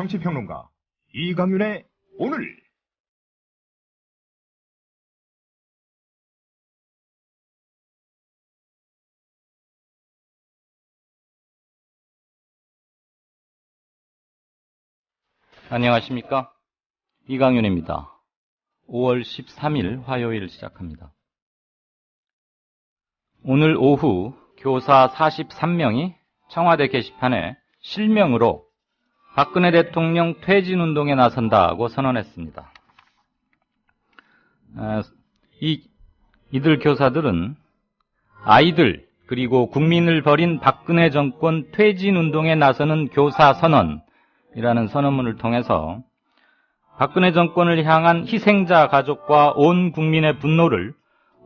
정치평론가 이강윤의 오늘. 안녕하십니까? 이강윤입니다. 5월 13일 화요일 시작합니다. 오늘 오후 교사 43명이 청와대 게시판에 실명으로 박근혜 대통령 퇴진운동에 나선다고 선언했습니다. 이들 교사들은 아이들 그리고 국민을 버린 박근혜 정권 퇴진운동에 나서는 교사 선언이라는 선언문을 통해서 박근혜 정권을 향한 희생자 가족과 온 국민의 분노를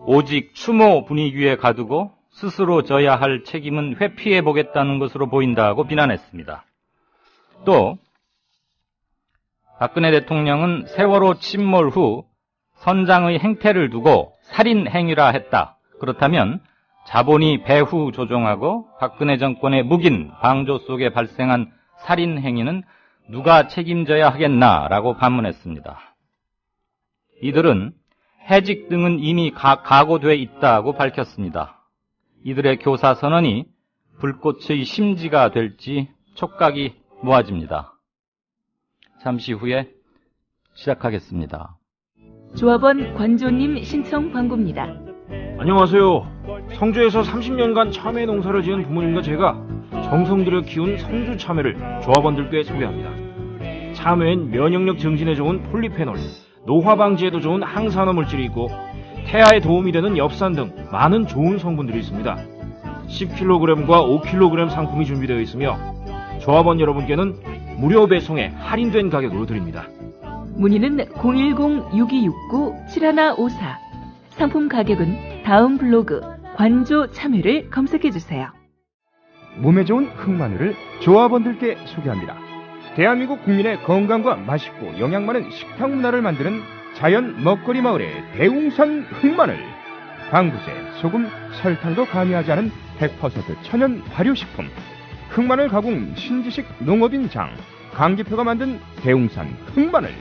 오직 추모 분위기에 가두고 스스로 져야 할 책임은 회피해보겠다는 것으로 보인다고 비난했습니다. 또 박근혜 대통령은 세월호 침몰 후 선장의 행태를 두고 살인 행위라 했다. 그렇다면 자본이 배후 조종하고 박근혜 정권의 묵인 방조 속에 발생한 살인 행위는 누가 책임져야 하겠나라고 반문했습니다. 이들은 해직 등은 이미 각오돼 있다고 밝혔습니다. 이들의 교사 선언이 불꽃의 심지가 될지 촉각이 모아집니다. 잠시 후에 시작하겠습니다. 조합원 관조님 신청 광고입니다. 안녕하세요. 성주에서 30년간 참외 농사를 지은 부모님과 제가 정성 들여 키운 성주 참외를 조합원들께 소개합니다. 참외엔 면역력 증진에 좋은 폴리페놀, 노화 방지에도 좋은 항산화 물질이 있고 태아에 도움이 되는 엽산 등 많은 좋은 성분들이 있습니다. 10kg과 5kg 상품이 준비되어 있으며 조합원 여러분께는 무료 배송에 할인된 가격으로 드립니다. 문의는 010-6269-7154. 상품 가격은 다음 블로그 관조 참외를 검색해주세요. 몸에 좋은 흑마늘을 조합원들께 소개합니다. 대한민국 국민의 건강과 맛있고 영양 많은 식탁 문화를 만드는 자연 먹거리 마을의 대웅산 흑마늘. 방부제, 소금, 설탕도 가미하지 않은 100% 천연 발효식품. 흑마늘 가공 신지식 농업인 장 강기표가 만든 대웅산 흑마늘.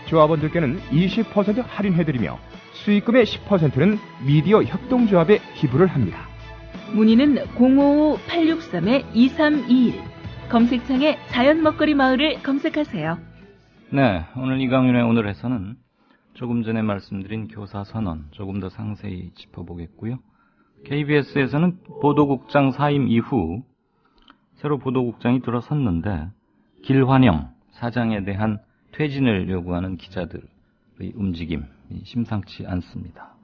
조합원들께는 20% 할인해드리며 수익금의 10%는 미디어 협동조합에 기부를 합니다. 문의는 055-863-2321. 검색창에 자연 먹거리 마을을 검색하세요. 네, 오늘 이강윤의 오늘에서는 조금 전에 말씀드린 교사 선언 조금 더 상세히 짚어보겠고요. KBS에서는 보도국장 사임 이후 새로 보도국장이 들어섰는데 길환영 사장에 대한 퇴진을 요구하는 기자들의 움직임이 심상치 않습니다.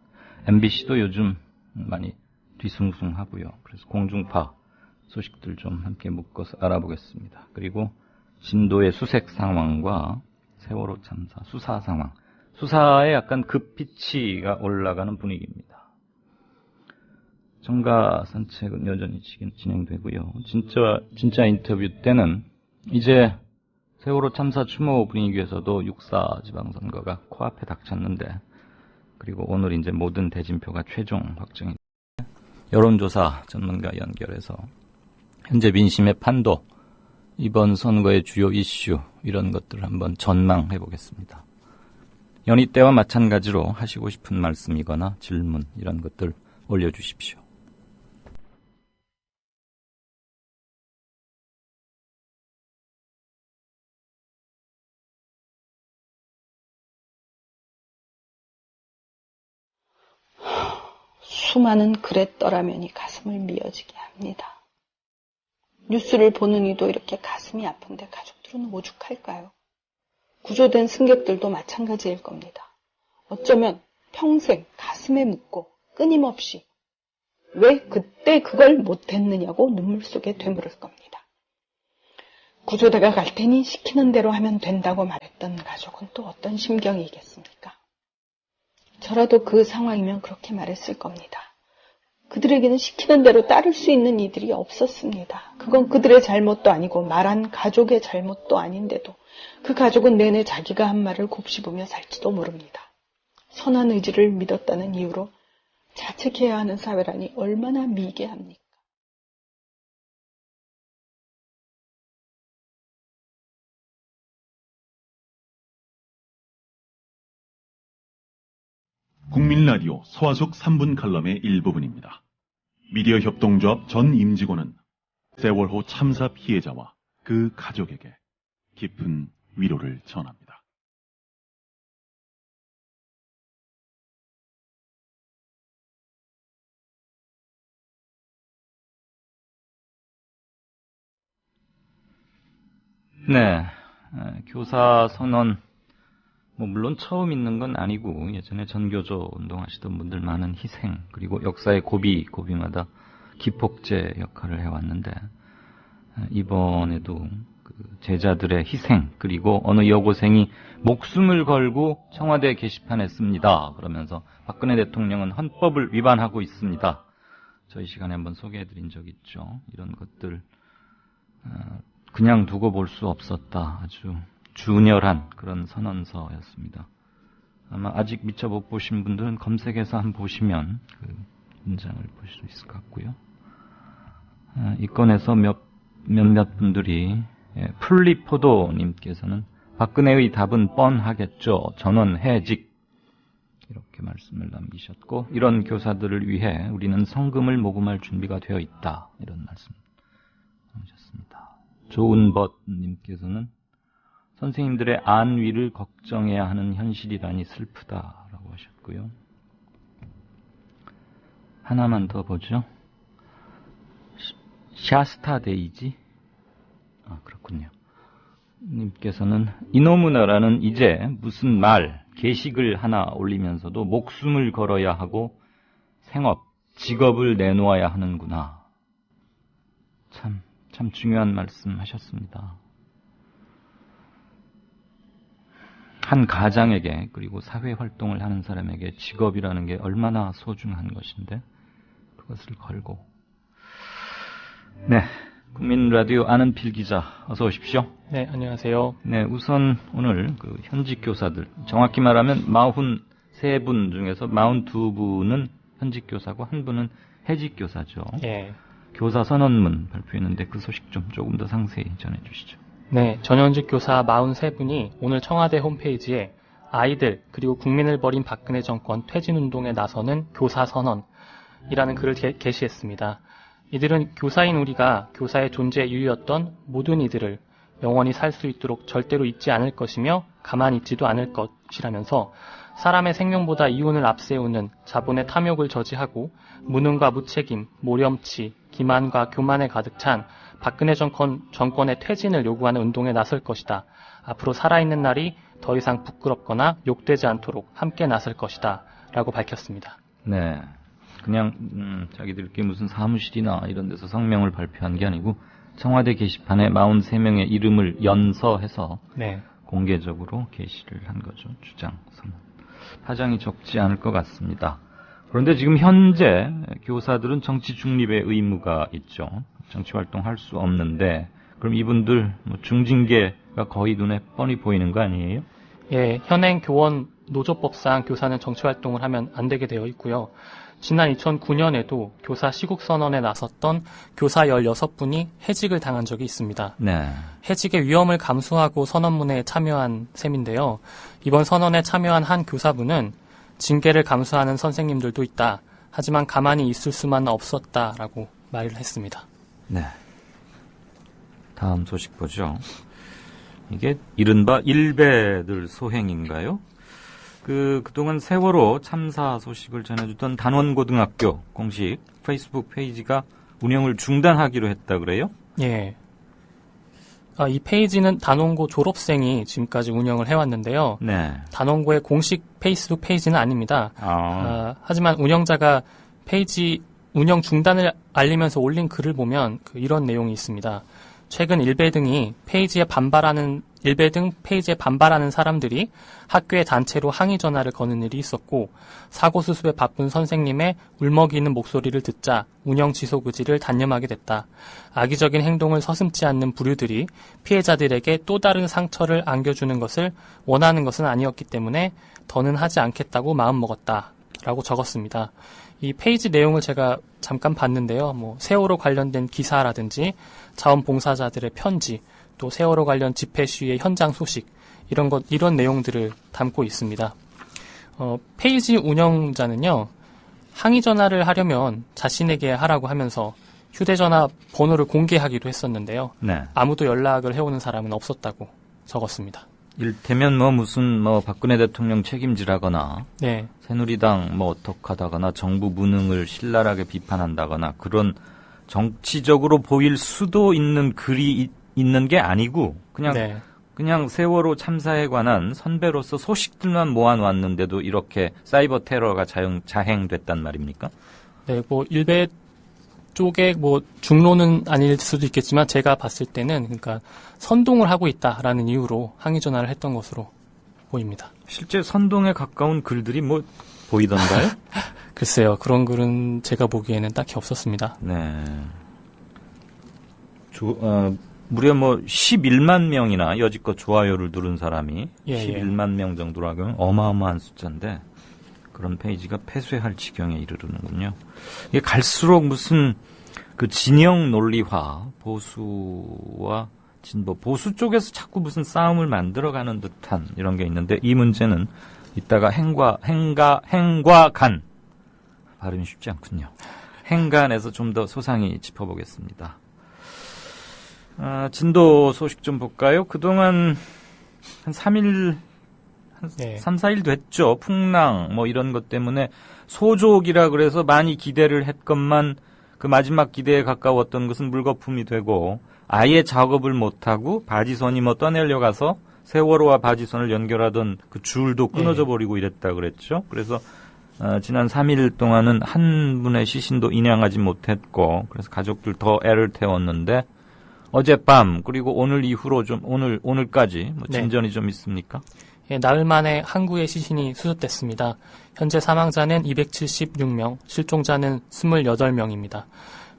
MBC도 요즘 많이 뒤숭숭하고요. 그래서 공중파 소식들 좀 함께 묶어서 알아보겠습니다. 그리고 진도의 수색 상황과 세월호 참사 수사 상황, 수사에 약간 급피치가 올라가는 분위기입니다. 정가 산책은 여전히 진행되고요. 진짜 인터뷰 때는 이제 세월호 참사 추모 분위기에서도 6.4 지방선거가 코앞에 닥쳤는데, 그리고 오늘 이제 모든 대진표가 최종 확정이 여론조사 전문가 연결해서 현재 민심의 판도, 이번 선거의 주요 이슈 이런 것들을 한번 전망해 보겠습니다. 연희 때와 마찬가지로 하시고 싶은 말씀이거나 질문 이런 것들 올려주십시오. 수많은 그랬더라면이 가슴을 미어지게 합니다. 뉴스를 보는 이도 이렇게 가슴이 아픈데 가족들은 오죽할까요? 구조된 승객들도 마찬가지일 겁니다. 어쩌면 평생 가슴에 묻고 끊임없이 왜 그때 그걸 못했느냐고 눈물 속에 되물을 겁니다. 구조대가 갈 테니 시키는 대로 하면 된다고 말했던 가족은 또 어떤 심경이겠습니까? 저라도 그 상황이면 그렇게 말했을 겁니다. 그들에게는 시키는 대로 따를 수 있는 이들이 없었습니다. 그건 그들의 잘못도 아니고 말한 가족의 잘못도 아닌데도 그 가족은 내내 자기가 한 말을 곱씹으며 살지도 모릅니다. 선한 의지를 믿었다는 이유로 자책해야 하는 사회라니 얼마나 미개합니까? 국민라디오 서화숙 3분 칼럼의 일부분입니다. 미디어 협동조합 전 임직원은 세월호 참사 피해자와 그 가족에게 깊은 위로를 전합니다. 네, 교사 선언, 물론 처음 있는 건 아니고 예전에 전교조 운동하시던 분들 많은 희생, 그리고 역사의 고비마다 기폭제 역할을 해왔는데, 이번에도 그 제자들의 희생, 그리고 어느 여고생이 목숨을 걸고 청와대 게시판에 씁니다. 그러면서 박근혜 대통령은 헌법을 위반하고 있습니다. 저희 시간에 한번 소개해드린 적 있죠. 이런 것들 그냥 두고 볼 수 없었다. 아주 준열한 그런 선언서였습니다. 아마 아직 미처 못 보신 분들은 검색해서 한번 보시면 그 문장을 보실 수 있을 것 같고요. 이 건에서 몇몇 분들이, 풀리포도님께서는 박근혜의 답은 뻔하겠죠. 전원 해직. 이렇게 말씀을 남기셨고, 이런 교사들을 위해 우리는 성금을 모금할 준비가 되어 있다. 이런 말씀 남기셨습니다. 조은벗님께서는 선생님들의 안위를 걱정해야 하는 현실이라니 슬프다라고 하셨고요. 하나만 더 보죠. 샤스타 데이지? 그렇군요. 님께서는 이놈의 나라는 이제 무슨 게시글 하나 올리면서도 목숨을 걸어야 하고 생업, 직업을 내놓아야 하는구나. 참 중요한 말씀 하셨습니다. 한 가장에게, 그리고 사회활동을 하는 사람에게 직업이라는 게 얼마나 소중한 것인데 그것을 걸고. 네, 국민라디오 아는필 기자, 어서 오십시오. 네, 안녕하세요. 네, 우선 오늘 그 현직 교사들, 정확히 말하면 43분 중에서 42분은 현직 교사고 한 분은 해직 교사죠. 예. 교사 선언문 발표했는데 그 소식 좀 조금 더 상세히 전해주시죠. 네, 전현직 교사 43분이 오늘 청와대 홈페이지에 아이들 그리고 국민을 버린 박근혜 정권 퇴진운동에 나서는 교사 선언이라는 글을 게시했습니다. 이들은 교사인 우리가 교사의 존재 이유였던 모든 이들을 영원히 살 수 있도록 절대로 잊지 않을 것이며 가만히 있지도 않을 것이라면서 사람의 생명보다 이윤을 앞세우는 자본의 탐욕을 저지하고 무능과 무책임, 모렴치, 기만과 교만에 가득 찬 박근혜 정권의 퇴진을 요구하는 운동에 나설 것이다. 앞으로 살아있는 날이 더 이상 부끄럽거나 욕되지 않도록 함께 나설 것이다. 라고 밝혔습니다. 네, 그냥 자기들끼리 무슨 사무실이나 이런 데서 성명을 발표한 게 아니고 청와대 게시판에 43명의 이름을 연서해서 네. 공개적으로 게시를 한 거죠. 주장, 선언. 파장이 적지 않을 것 같습니다. 그런데 지금 현재 교사들은 정치 중립의 의무가 있죠. 정치 활동할 수 없는데, 그럼 이분들 중징계가 거의 눈에 뻔히 보이는 거 아니에요? 예, 현행 교원 노조법상 교사는 정치 활동을 하면 안 되게 되어 있고요. 지난 2009년에도 교사 시국 선언에 나섰던 교사 16분이 해직을 당한 적이 있습니다. 네. 해직의 위험을 감수하고 선언문에 참여한 셈인데요. 이번 선언에 참여한 한 교사분은 징계를 감수하는 선생님들도 있다. 하지만 가만히 있을 수만 없었다라고 말을 했습니다. 네. 다음 소식 보죠. 이게 이른바 일베들 소행인가요? 그동안 세월호 참사 소식을 전해주던 단원고등학교 공식 페이스북 페이지가 운영을 중단하기로 했다 그래요? 예. 이 페이지는 단원고 졸업생이 지금까지 운영을 해왔는데요. 네. 단원고의 공식 페이스북 페이지는 아닙니다. 하지만 운영자가 페이지 운영 중단을 알리면서 올린 글을 보면 이런 내용이 있습니다. 최근 일베 등 페이지에 반발하는 사람들이 학교에 단체로 항의 전화를 거는 일이 있었고, 사고 수습에 바쁜 선생님의 울먹이는 목소리를 듣자 운영 지속 의지를 단념하게 됐다. 악의적인 행동을 서슴지 않는 부류들이 피해자들에게 또 다른 상처를 안겨주는 것을 원하는 것은 아니었기 때문에 더는 하지 않겠다고 마음먹었다. 라고 적었습니다. 이 페이지 내용을 제가 잠깐 봤는데요. 세월호 관련된 기사라든지 자원봉사자들의 편지, 또 세월호 관련 집회 시위의 현장 소식, 이런 내용들을 담고 있습니다. 페이지 운영자는요, 항의 전화를 하려면 자신에게 하라고 하면서 휴대전화 번호를 공개하기도 했었는데요. 네. 아무도 연락을 해오는 사람은 없었다고 적었습니다. 일테면 무슨 박근혜 대통령 책임지라거나 네. 새누리당 어떡하다거나 정부 무능을 신랄하게 비판한다거나 그런 정치적으로 보일 수도 있는 글이 있는 게 아니고 그냥 세월호 참사에 관한 선배로서 소식들만 모아놨는데도 이렇게 사이버 테러가 자행됐단 말입니까? 네, 일베 쪽의 중로는 아닐 수도 있겠지만 제가 봤을 때는 그러니까 선동을 하고 있다라는 이유로 항의 전화를 했던 것으로 보입니다. 실제 선동에 가까운 글들이 보이던가요? 글쎄요, 그런 글은 제가 보기에는 딱히 없었습니다. 네. 무려 11만 명이나 여지껏 좋아요를 누른 사람이 11만 명 정도로 하면 어마어마한 숫자인데 그런 페이지가 폐쇄할 지경에 이르르는군요. 이게 갈수록 무슨 그 진영 논리화, 보수와 진보, 보수 쪽에서 자꾸 무슨 싸움을 만들어가는 듯한 이런 게 있는데 이 문제는 이따가 행과 간 발음이 쉽지 않군요. 행간에서 좀 더 소상히 짚어보겠습니다. 진도 소식 좀 볼까요? 그동안 한 3일, 3, 4일 됐죠. 풍랑, 이런 것 때문에 소족이라 그래서 많이 기대를 했건만 그 마지막 기대에 가까웠던 것은 물거품이 되고 아예 작업을 못하고 바지선이 떠내려 가서 세월호와 바지선을 연결하던 그 줄도 끊어져 버리고 이랬다 그랬죠. 그래서 지난 3일 동안은 한 분의 시신도 인양하지 못했고 그래서 가족들 더 애를 태웠는데 어젯밤 그리고 오늘 이후로 좀 오늘까지 진전이 좀 있습니까? 예, 나흘 만에 항구의 시신이 수습됐습니다. 현재 사망자는 276명, 실종자는 28명입니다.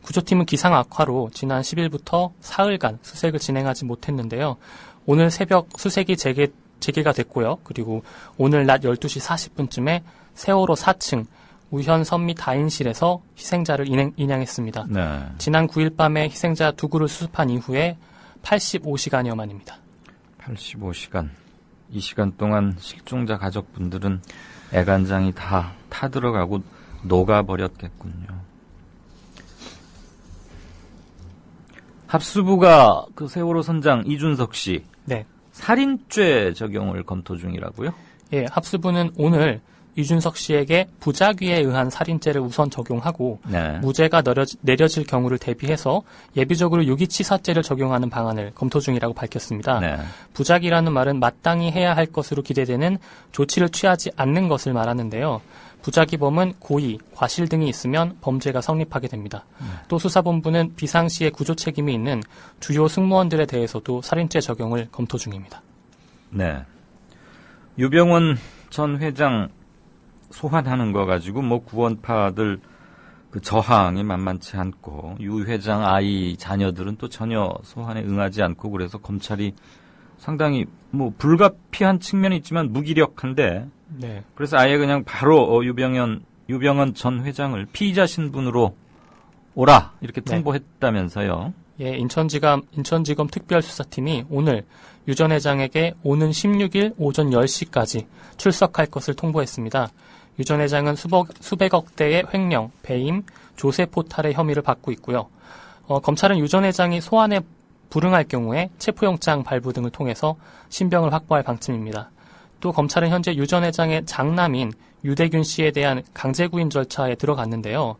구조팀은 기상 악화로 지난 10일부터 사흘간 수색을 진행하지 못했는데요. 오늘 새벽 수색이 재개가 됐고요. 그리고 오늘 낮 12시 40분쯤에 세월호 4층 우현 선미 다인실에서 희생자를 인양했습니다. 네. 지난 9일 밤에 희생자 2구를 수습한 이후에 85시간여 만입니다. 85시간. 이 시간 동안 실종자 가족분들은 애간장이 다 타들어가고 녹아버렸겠군요. 합수부가 그 세월호 선장 이준석 씨 살인죄 적용을 검토 중이라고요? 예, 합수부는 오늘 이준석 씨에게 부작위에 의한 살인죄를 우선 적용하고 무죄가 내려질 경우를 대비해서 예비적으로 유기치사죄를 적용하는 방안을 검토 중이라고 밝혔습니다. 부작위라는 말은 마땅히 해야 할 것으로 기대되는 조치를 취하지 않는 것을 말하는데요. 부작위범은 고의, 과실 등이 있으면 범죄가 성립하게 됩니다. 또 수사본부는 비상시에 구조 책임이 있는 주요 승무원들에 대해서도 살인죄 적용을 검토 중입니다. 네. 유병원 전 회장 소환하는 거 가지고 구원파들 그 저항이 만만치 않고 유 회장 아이 자녀들은 또 전혀 소환에 응하지 않고 그래서 검찰이 상당히 불가피한 측면이 있지만 무기력한데 그래서 아예 그냥 바로 유병원 전 회장을 피의자 신분으로 오라 이렇게 통보했다면서요. 예, 인천지검 특별수사팀이 오늘 유 전 회장에게 오는 16일 오전 10시까지 출석할 것을 통보했습니다. 유 전 회장은 수백억 대의 횡령, 배임, 조세 포탈의 혐의를 받고 있고요. 검찰은 유 전 회장이 소환에 불응할 경우에 체포영장 발부 등을 통해서 신병을 확보할 방침입니다. 또 검찰은 현재 유 전 회장의 장남인 유대균 씨에 대한 강제구인 절차에 들어갔는데요.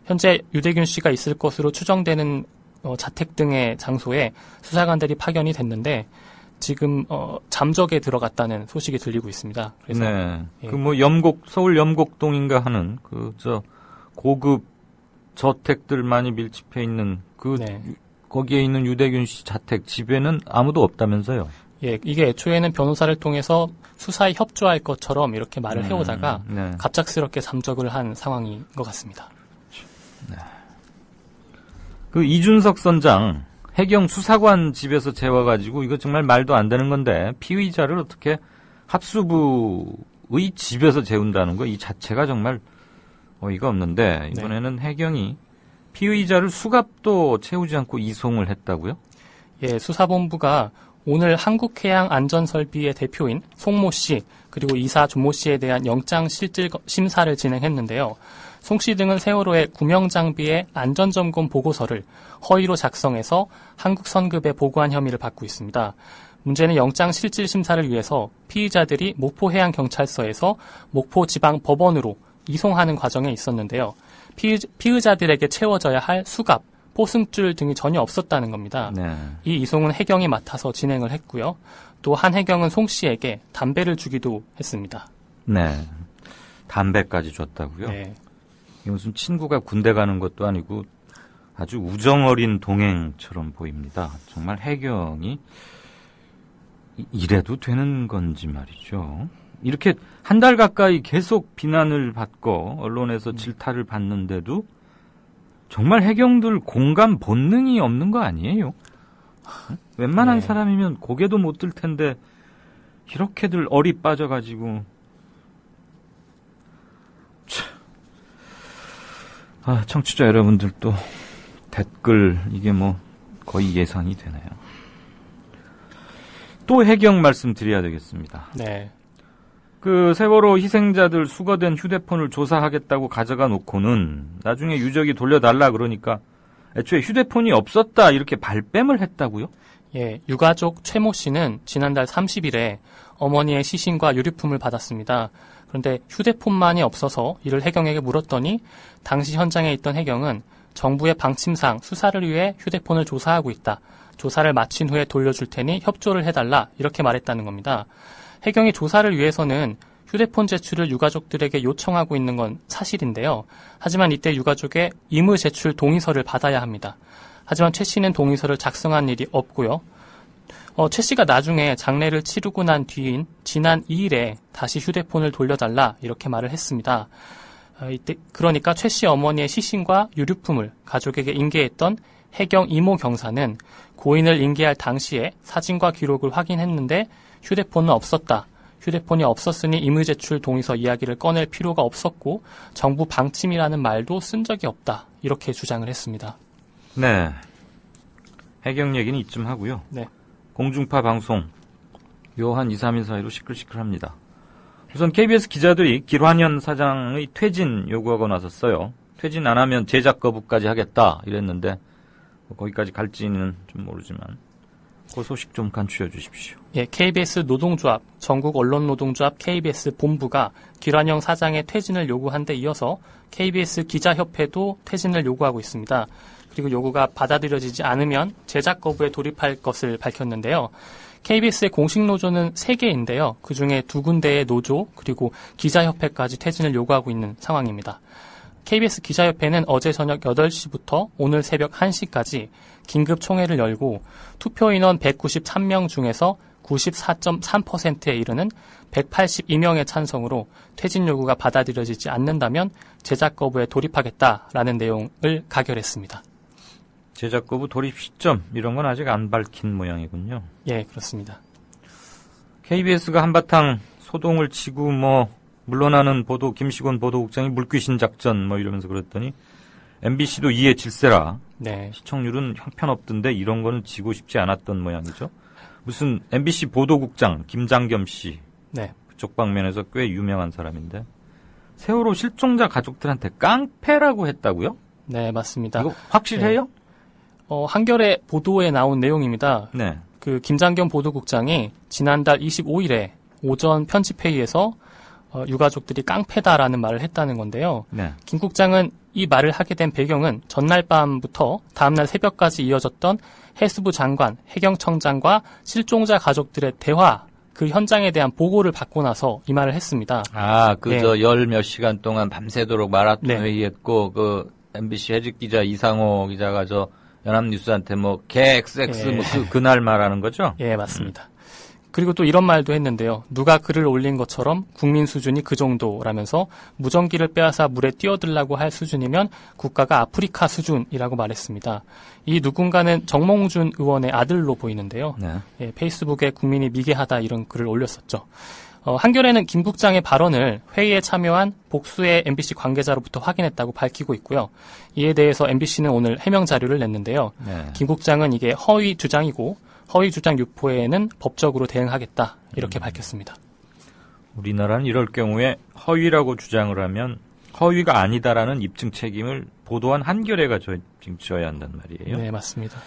현재 유대균 씨가 있을 것으로 추정되는 자택 등의 장소에 수사관들이 파견이 됐는데 지금 잠적에 들어갔다는 소식이 들리고 있습니다. 그래서 서울 염곡동인가 하는 고급 저택들 많이 밀집해 있는 거기에 있는 유대균 씨 자택 집에는 아무도 없다면서요? 예, 이게 애초에는 변호사를 통해서 수사에 협조할 것처럼 이렇게 말을 해오다가 갑작스럽게 잠적을 한 상황인 것 같습니다. 그 이준석 선장 해경 수사관 집에서 재워가지고 이거 정말 말도 안 되는 건데 피의자를 어떻게 합수부의 집에서 재운다는 거 이 자체가 정말 어이가 없는데 이번에는 해경이 피의자를 수갑도 채우지 않고 이송을 했다고요? 예, 수사본부가 오늘 한국해양안전설비의 대표인 송모 씨 그리고 이사 조모 씨에 대한 영장 실질 심사를 진행했는데요. 송 씨 등은 세월호의 구명장비의 안전점검 보고서를 허위로 작성해서 한국선급에 보고한 혐의를 받고 있습니다. 문제는 영장 실질 심사를 위해서 피의자들이 목포해양경찰서에서 목포지방법원으로 이송하는 과정에 있었는데요. 피의자들에게 채워져야 할 수갑, 포승줄 등이 전혀 없었다는 겁니다. 네. 이 이송은 해경이 맡아서 진행을 했고요. 또 한 해경은 송 씨에게 담배를 주기도 했습니다. 네. 담배까지 줬다고요? 네. 이게 무슨 친구가 군대 가는 것도 아니고 아주 우정어린 동행처럼 보입니다. 정말 해경이 이래도 되는 건지 말이죠. 이렇게 한 달 가까이 계속 비난을 받고 언론에서 질타를 받는데도 정말 해경들 공감 본능이 없는 거 아니에요? 웬만한 네. 사람이면 고개도 못 들 텐데 이렇게들 얼이 빠져가지고 청취자 여러분들도 댓글 이게 뭐 거의 예상이 되네요. 또 해경 말씀드려야 되겠습니다. 네. 그 세월호 희생자들 수거된 휴대폰을 조사하겠다고 가져가 놓고는 나중에 유족이 돌려달라 그러니까 애초에 휴대폰이 없었다 이렇게 발뺌을 했다고요? 예, 유가족 최모 씨는 지난달 30일에 어머니의 시신과 유류품을 받았습니다. 그런데 휴대폰만이 없어서 이를 해경에게 물었더니 당시 현장에 있던 해경은 정부의 방침상 수사를 위해 휴대폰을 조사하고 있다. 조사를 마친 후에 돌려줄 테니 협조를 해달라 이렇게 말했다는 겁니다. 해경이 조사를 위해서는 휴대폰 제출을 유가족들에게 요청하고 있는 건 사실인데요. 하지만 이때 유가족의 임의 제출 동의서를 받아야 합니다. 하지만 최 씨는 동의서를 작성한 일이 없고요. 최 씨가 나중에 장례를 치르고 난 뒤인 지난 2일에 다시 휴대폰을 돌려달라 이렇게 말을 했습니다. 이때 그러니까 최 씨 어머니의 시신과 유류품을 가족에게 인계했던 해경 이모 경사는 고인을 인계할 당시에 사진과 기록을 확인했는데 휴대폰은 없었다. 휴대폰이 없었으니 임의 제출 동의서 이야기를 꺼낼 필요가 없었고 정부 방침이라는 말도 쓴 적이 없다. 이렇게 주장을 했습니다. 네. 해경 얘기는 이쯤 하고요. 네. 공중파 방송 요 한 2, 3일 사이로 시끌시끌합니다. 우선 KBS 기자들이 길환현 사장의 퇴진 요구하고 나섰어요. 퇴진 안 하면 제작 거부까지 하겠다 이랬는데 뭐 거기까지 갈지는 좀 모르지만 그 소식 좀 간추려 주십시오. 예, KBS 노동조합, 전국 언론노동조합 KBS 본부가 길환영 사장의 퇴진을 요구한 데 이어서 KBS 기자협회도 퇴진을 요구하고 있습니다. 그리고 요구가 받아들여지지 않으면 제작 거부에 돌입할 것을 밝혔는데요. KBS의 공식 노조는 3개인데요. 그중에 2군데의 노조 그리고 기자협회까지 퇴진을 요구하고 있는 상황입니다. KBS 기자협회는 어제 저녁 8시부터 오늘 새벽 1시까지 긴급 총회를 열고 투표 인원 193명 중에서 94.3%에 이르는 182명의 찬성으로 퇴진 요구가 받아들여지지 않는다면 제작 거부에 돌입하겠다라는 내용을 가결했습니다. 제작 거부 돌입 시점 이런 건 아직 안 밝힌 모양이군요. 예, 그렇습니다. KBS가 한바탕 소동을 치고 물러나는 김시곤 보도국장이 물귀신 작전 이러면서 그랬더니 MBC도 이에 질세라. 네. 시청률은 형편없던데 이런 거는 지고 싶지 않았던 모양이죠. 무슨 MBC 보도국장 김장겸 씨. 네. 그쪽 방면에서 꽤 유명한 사람인데 세월호 실종자 가족들한테 깡패라고 했다고요? 네, 맞습니다. 이거 확실해요? 한겨레 보도에 나온 내용입니다. 네. 그 김장겸 보도국장이 지난달 25일에 오전 편집회의에서 유가족들이 깡패다라는 말을 했다는 건데요. 네. 김 국장은 이 말을 하게 된 배경은 전날 밤부터 다음날 새벽까지 이어졌던 해수부 장관, 해경청장과 실종자 가족들의 대화, 그 현장에 대한 보고를 받고 나서 이 말을 했습니다. 열 몇 시간 동안 밤새도록 마라톤 네. 회의했고, MBC 해직 기자 이상호 기자가 연합뉴스한테 개 그날 말하는 거죠? 예, 맞습니다. 그리고 또 이런 말도 했는데요. 누가 글을 올린 것처럼 국민 수준이 그 정도라면서 무전기를 빼앗아 물에 뛰어들라고 할 수준이면 국가가 아프리카 수준이라고 말했습니다. 이 누군가는 정몽준 의원의 아들로 보이는데요. 네. 예, 페이스북에 국민이 미개하다 이런 글을 올렸었죠. 한겨레는 김 국장의 발언을 회의에 참여한 복수의 MBC 관계자로부터 확인했다고 밝히고 있고요. 이에 대해서 MBC는 오늘 해명 자료를 냈는데요. 네. 김 국장은 이게 허위 주장이고 허위 주장 유포에는 법적으로 대응하겠다 이렇게 밝혔습니다. 우리나라는 이럴 경우에 허위라고 주장을 하면 허위가 아니다라는 입증 책임을 보도한 한겨레가 져야 한단 말이에요. 네, 맞습니다.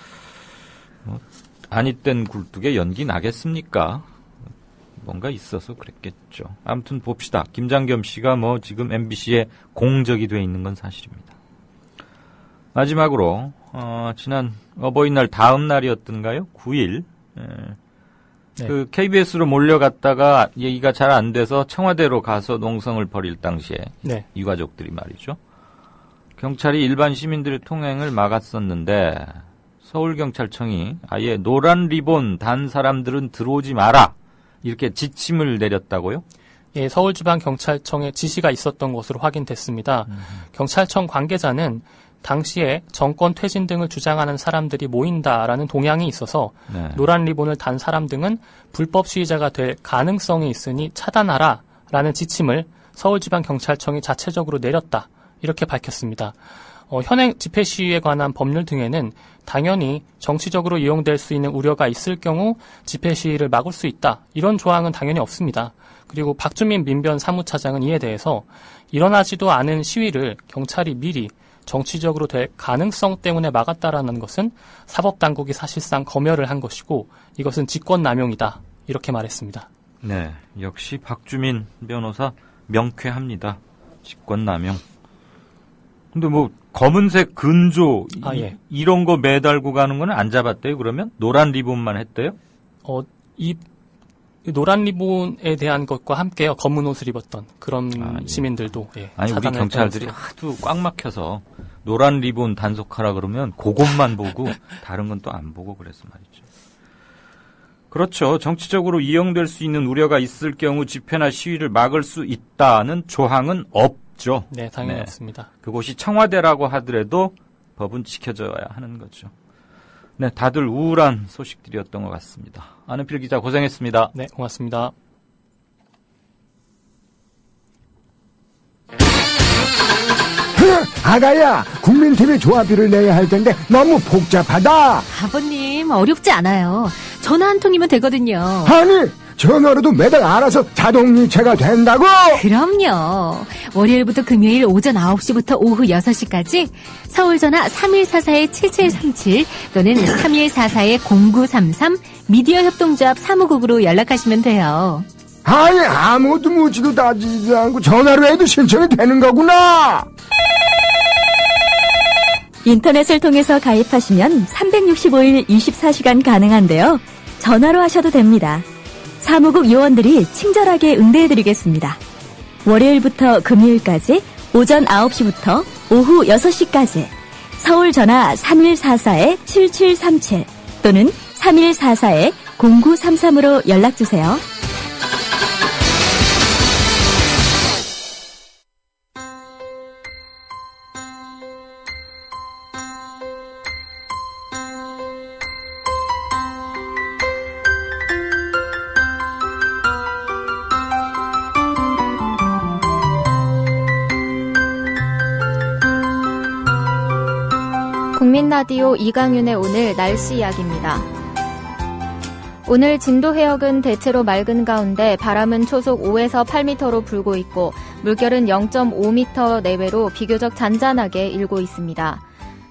아니 땐 굴뚝에 연기 나겠습니까? 뭔가 있어서 그랬겠죠. 아무튼 봅시다. 김장겸 씨가 지금 MBC에 공적이 돼 있는 건 사실입니다. 마지막으로 지난 어버이날 다음 날이었던가요? 9일. 네. 그 KBS로 몰려갔다가 얘기가 잘 안 돼서 청와대로 가서 농성을 벌일 당시에 네. 유가족들이 말이죠. 경찰이 일반 시민들의 통행을 막았었는데 서울경찰청이 아예 노란 리본 단 사람들은 들어오지 마라 이렇게 지침을 내렸다고요? 예, 서울지방경찰청에 지시가 있었던 것으로 확인됐습니다. 경찰청 관계자는 당시에 정권 퇴진 등을 주장하는 사람들이 모인다라는 동향이 있어서 네. 노란 리본을 단 사람 등은 불법 시위자가 될 가능성이 있으니 차단하라라는 지침을 서울지방경찰청이 자체적으로 내렸다. 이렇게 밝혔습니다. 현행 집회 시위에 관한 법률 등에는 당연히 정치적으로 이용될 수 있는 우려가 있을 경우 집회 시위를 막을 수 있다. 이런 조항은 당연히 없습니다. 그리고 박주민 민변 사무차장은 이에 대해서 일어나지도 않은 시위를 경찰이 미리 정치적으로 될 가능성 때문에 막았다라는 것은 사법당국이 사실상 검열을 한 것이고 이것은 직권남용이다. 이렇게 말했습니다. 네, 역시 박주민 변호사 명쾌합니다. 직권남용. 근데 검은색 근조 예. 이런 거 매달고 가는 거는 안 잡았대요. 그러면 노란 리본만 했대요? 이 노란 리본에 대한 것과 함께요. 검은 옷을 입었던 그런 예. 시민들도 아니 우리 경찰들이 하도 꽉 막혀서 노란 리본 단속하라 그러면 그것만 보고 다른 건 또 안 보고 그래서 말이죠. 그렇죠. 정치적으로 이용될 수 있는 우려가 있을 경우 집회나 시위를 막을 수 있다는 조항은 없죠. 네, 당연히 없습니다. 그곳이 청와대라고 하더라도 법은 지켜져야 하는 거죠. 네, 다들 우울한 소식들이었던 것 같습니다. 안은필 기자 고생했습니다. 네, 고맙습니다. 아가야, 국민TV 조합비를 내야 할 텐데 너무 복잡하다. 아버님, 어렵지 않아요. 전화 한 통이면 되거든요. 아니, 전화로도 매달 알아서 자동이체가 된다고? 그럼요. 월요일부터 금요일 오전 9시부터 오후 6시까지 서울전화 3144-7737 또는 3144-0933 미디어협동조합 사무국으로 연락하시면 돼요. 아니, 아무도 묻지도 따지지도 않고 전화로 해도 신청이 되는 거구나. 인터넷을 통해서 가입하시면 365일 24시간 가능한데요. 전화로 하셔도 됩니다. 사무국 요원들이 친절하게 응대해드리겠습니다. 월요일부터 금요일까지 오전 9시부터 오후 6시까지 서울 전화 3144-7737 또는 3144-0933으로 연락주세요. 국민라디오 이강윤의 오늘 날씨 이야기입니다. 오늘 진도 해역은 대체로 맑은 가운데 바람은 초속 5에서 8m로 불고 있고 물결은 0.5m 내외로 비교적 잔잔하게 일고 있습니다.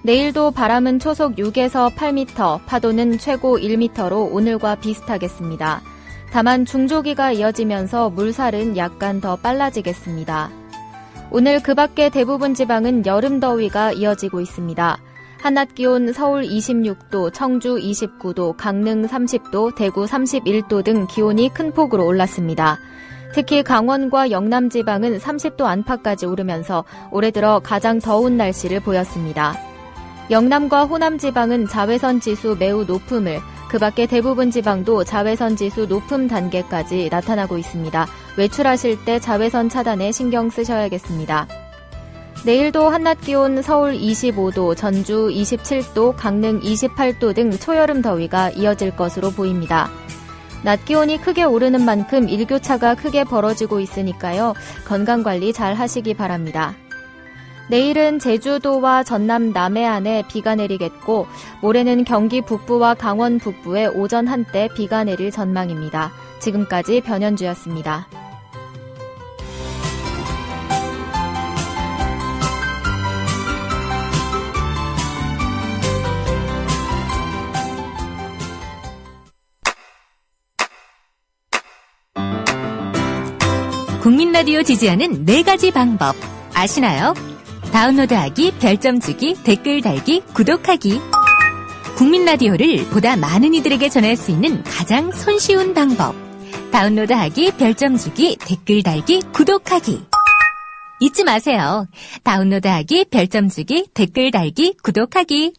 내일도 바람은 초속 6에서 8m, 파도는 최고 1m로 오늘과 비슷하겠습니다. 다만 중조기가 이어지면서 물살은 약간 더 빨라지겠습니다. 오늘 그 밖의 대부분 지방은 여름 더위가 이어지고 있습니다. 한낮 기온 서울 26도, 청주 29도, 강릉 30도, 대구 31도 등 기온이 큰 폭으로 올랐습니다. 특히 강원과 영남 지방은 30도 안팎까지 오르면서 올해 들어 가장 더운 날씨를 보였습니다. 영남과 호남 지방은 자외선 지수 매우 높음을, 그 밖의 대부분 지방도 자외선 지수 높음 단계까지 나타나고 있습니다. 외출하실 때 자외선 차단에 신경 쓰셔야겠습니다. 내일도 한낮 기온 서울 25도, 전주 27도, 강릉 28도 등 초여름 더위가 이어질 것으로 보입니다. 낮 기온이 크게 오르는 만큼 일교차가 크게 벌어지고 있으니까요. 건강관리 잘 하시기 바랍니다. 내일은 제주도와 전남 남해안에 비가 내리겠고 모레는 경기 북부와 강원 북부에 오전 한때 비가 내릴 전망입니다. 지금까지 변현주였습니다. 국민 라디오 지지하는 4가지 방법 아시나요? 다운로드하기, 별점 주기, 댓글 달기, 구독하기. 국민 라디오를 보다 많은 이들에게 전할 수 있는 가장 손쉬운 방법. 다운로드하기, 별점 주기, 댓글 달기, 구독하기. 잊지 마세요. 다운로드하기, 별점 주기, 댓글 달기, 구독하기.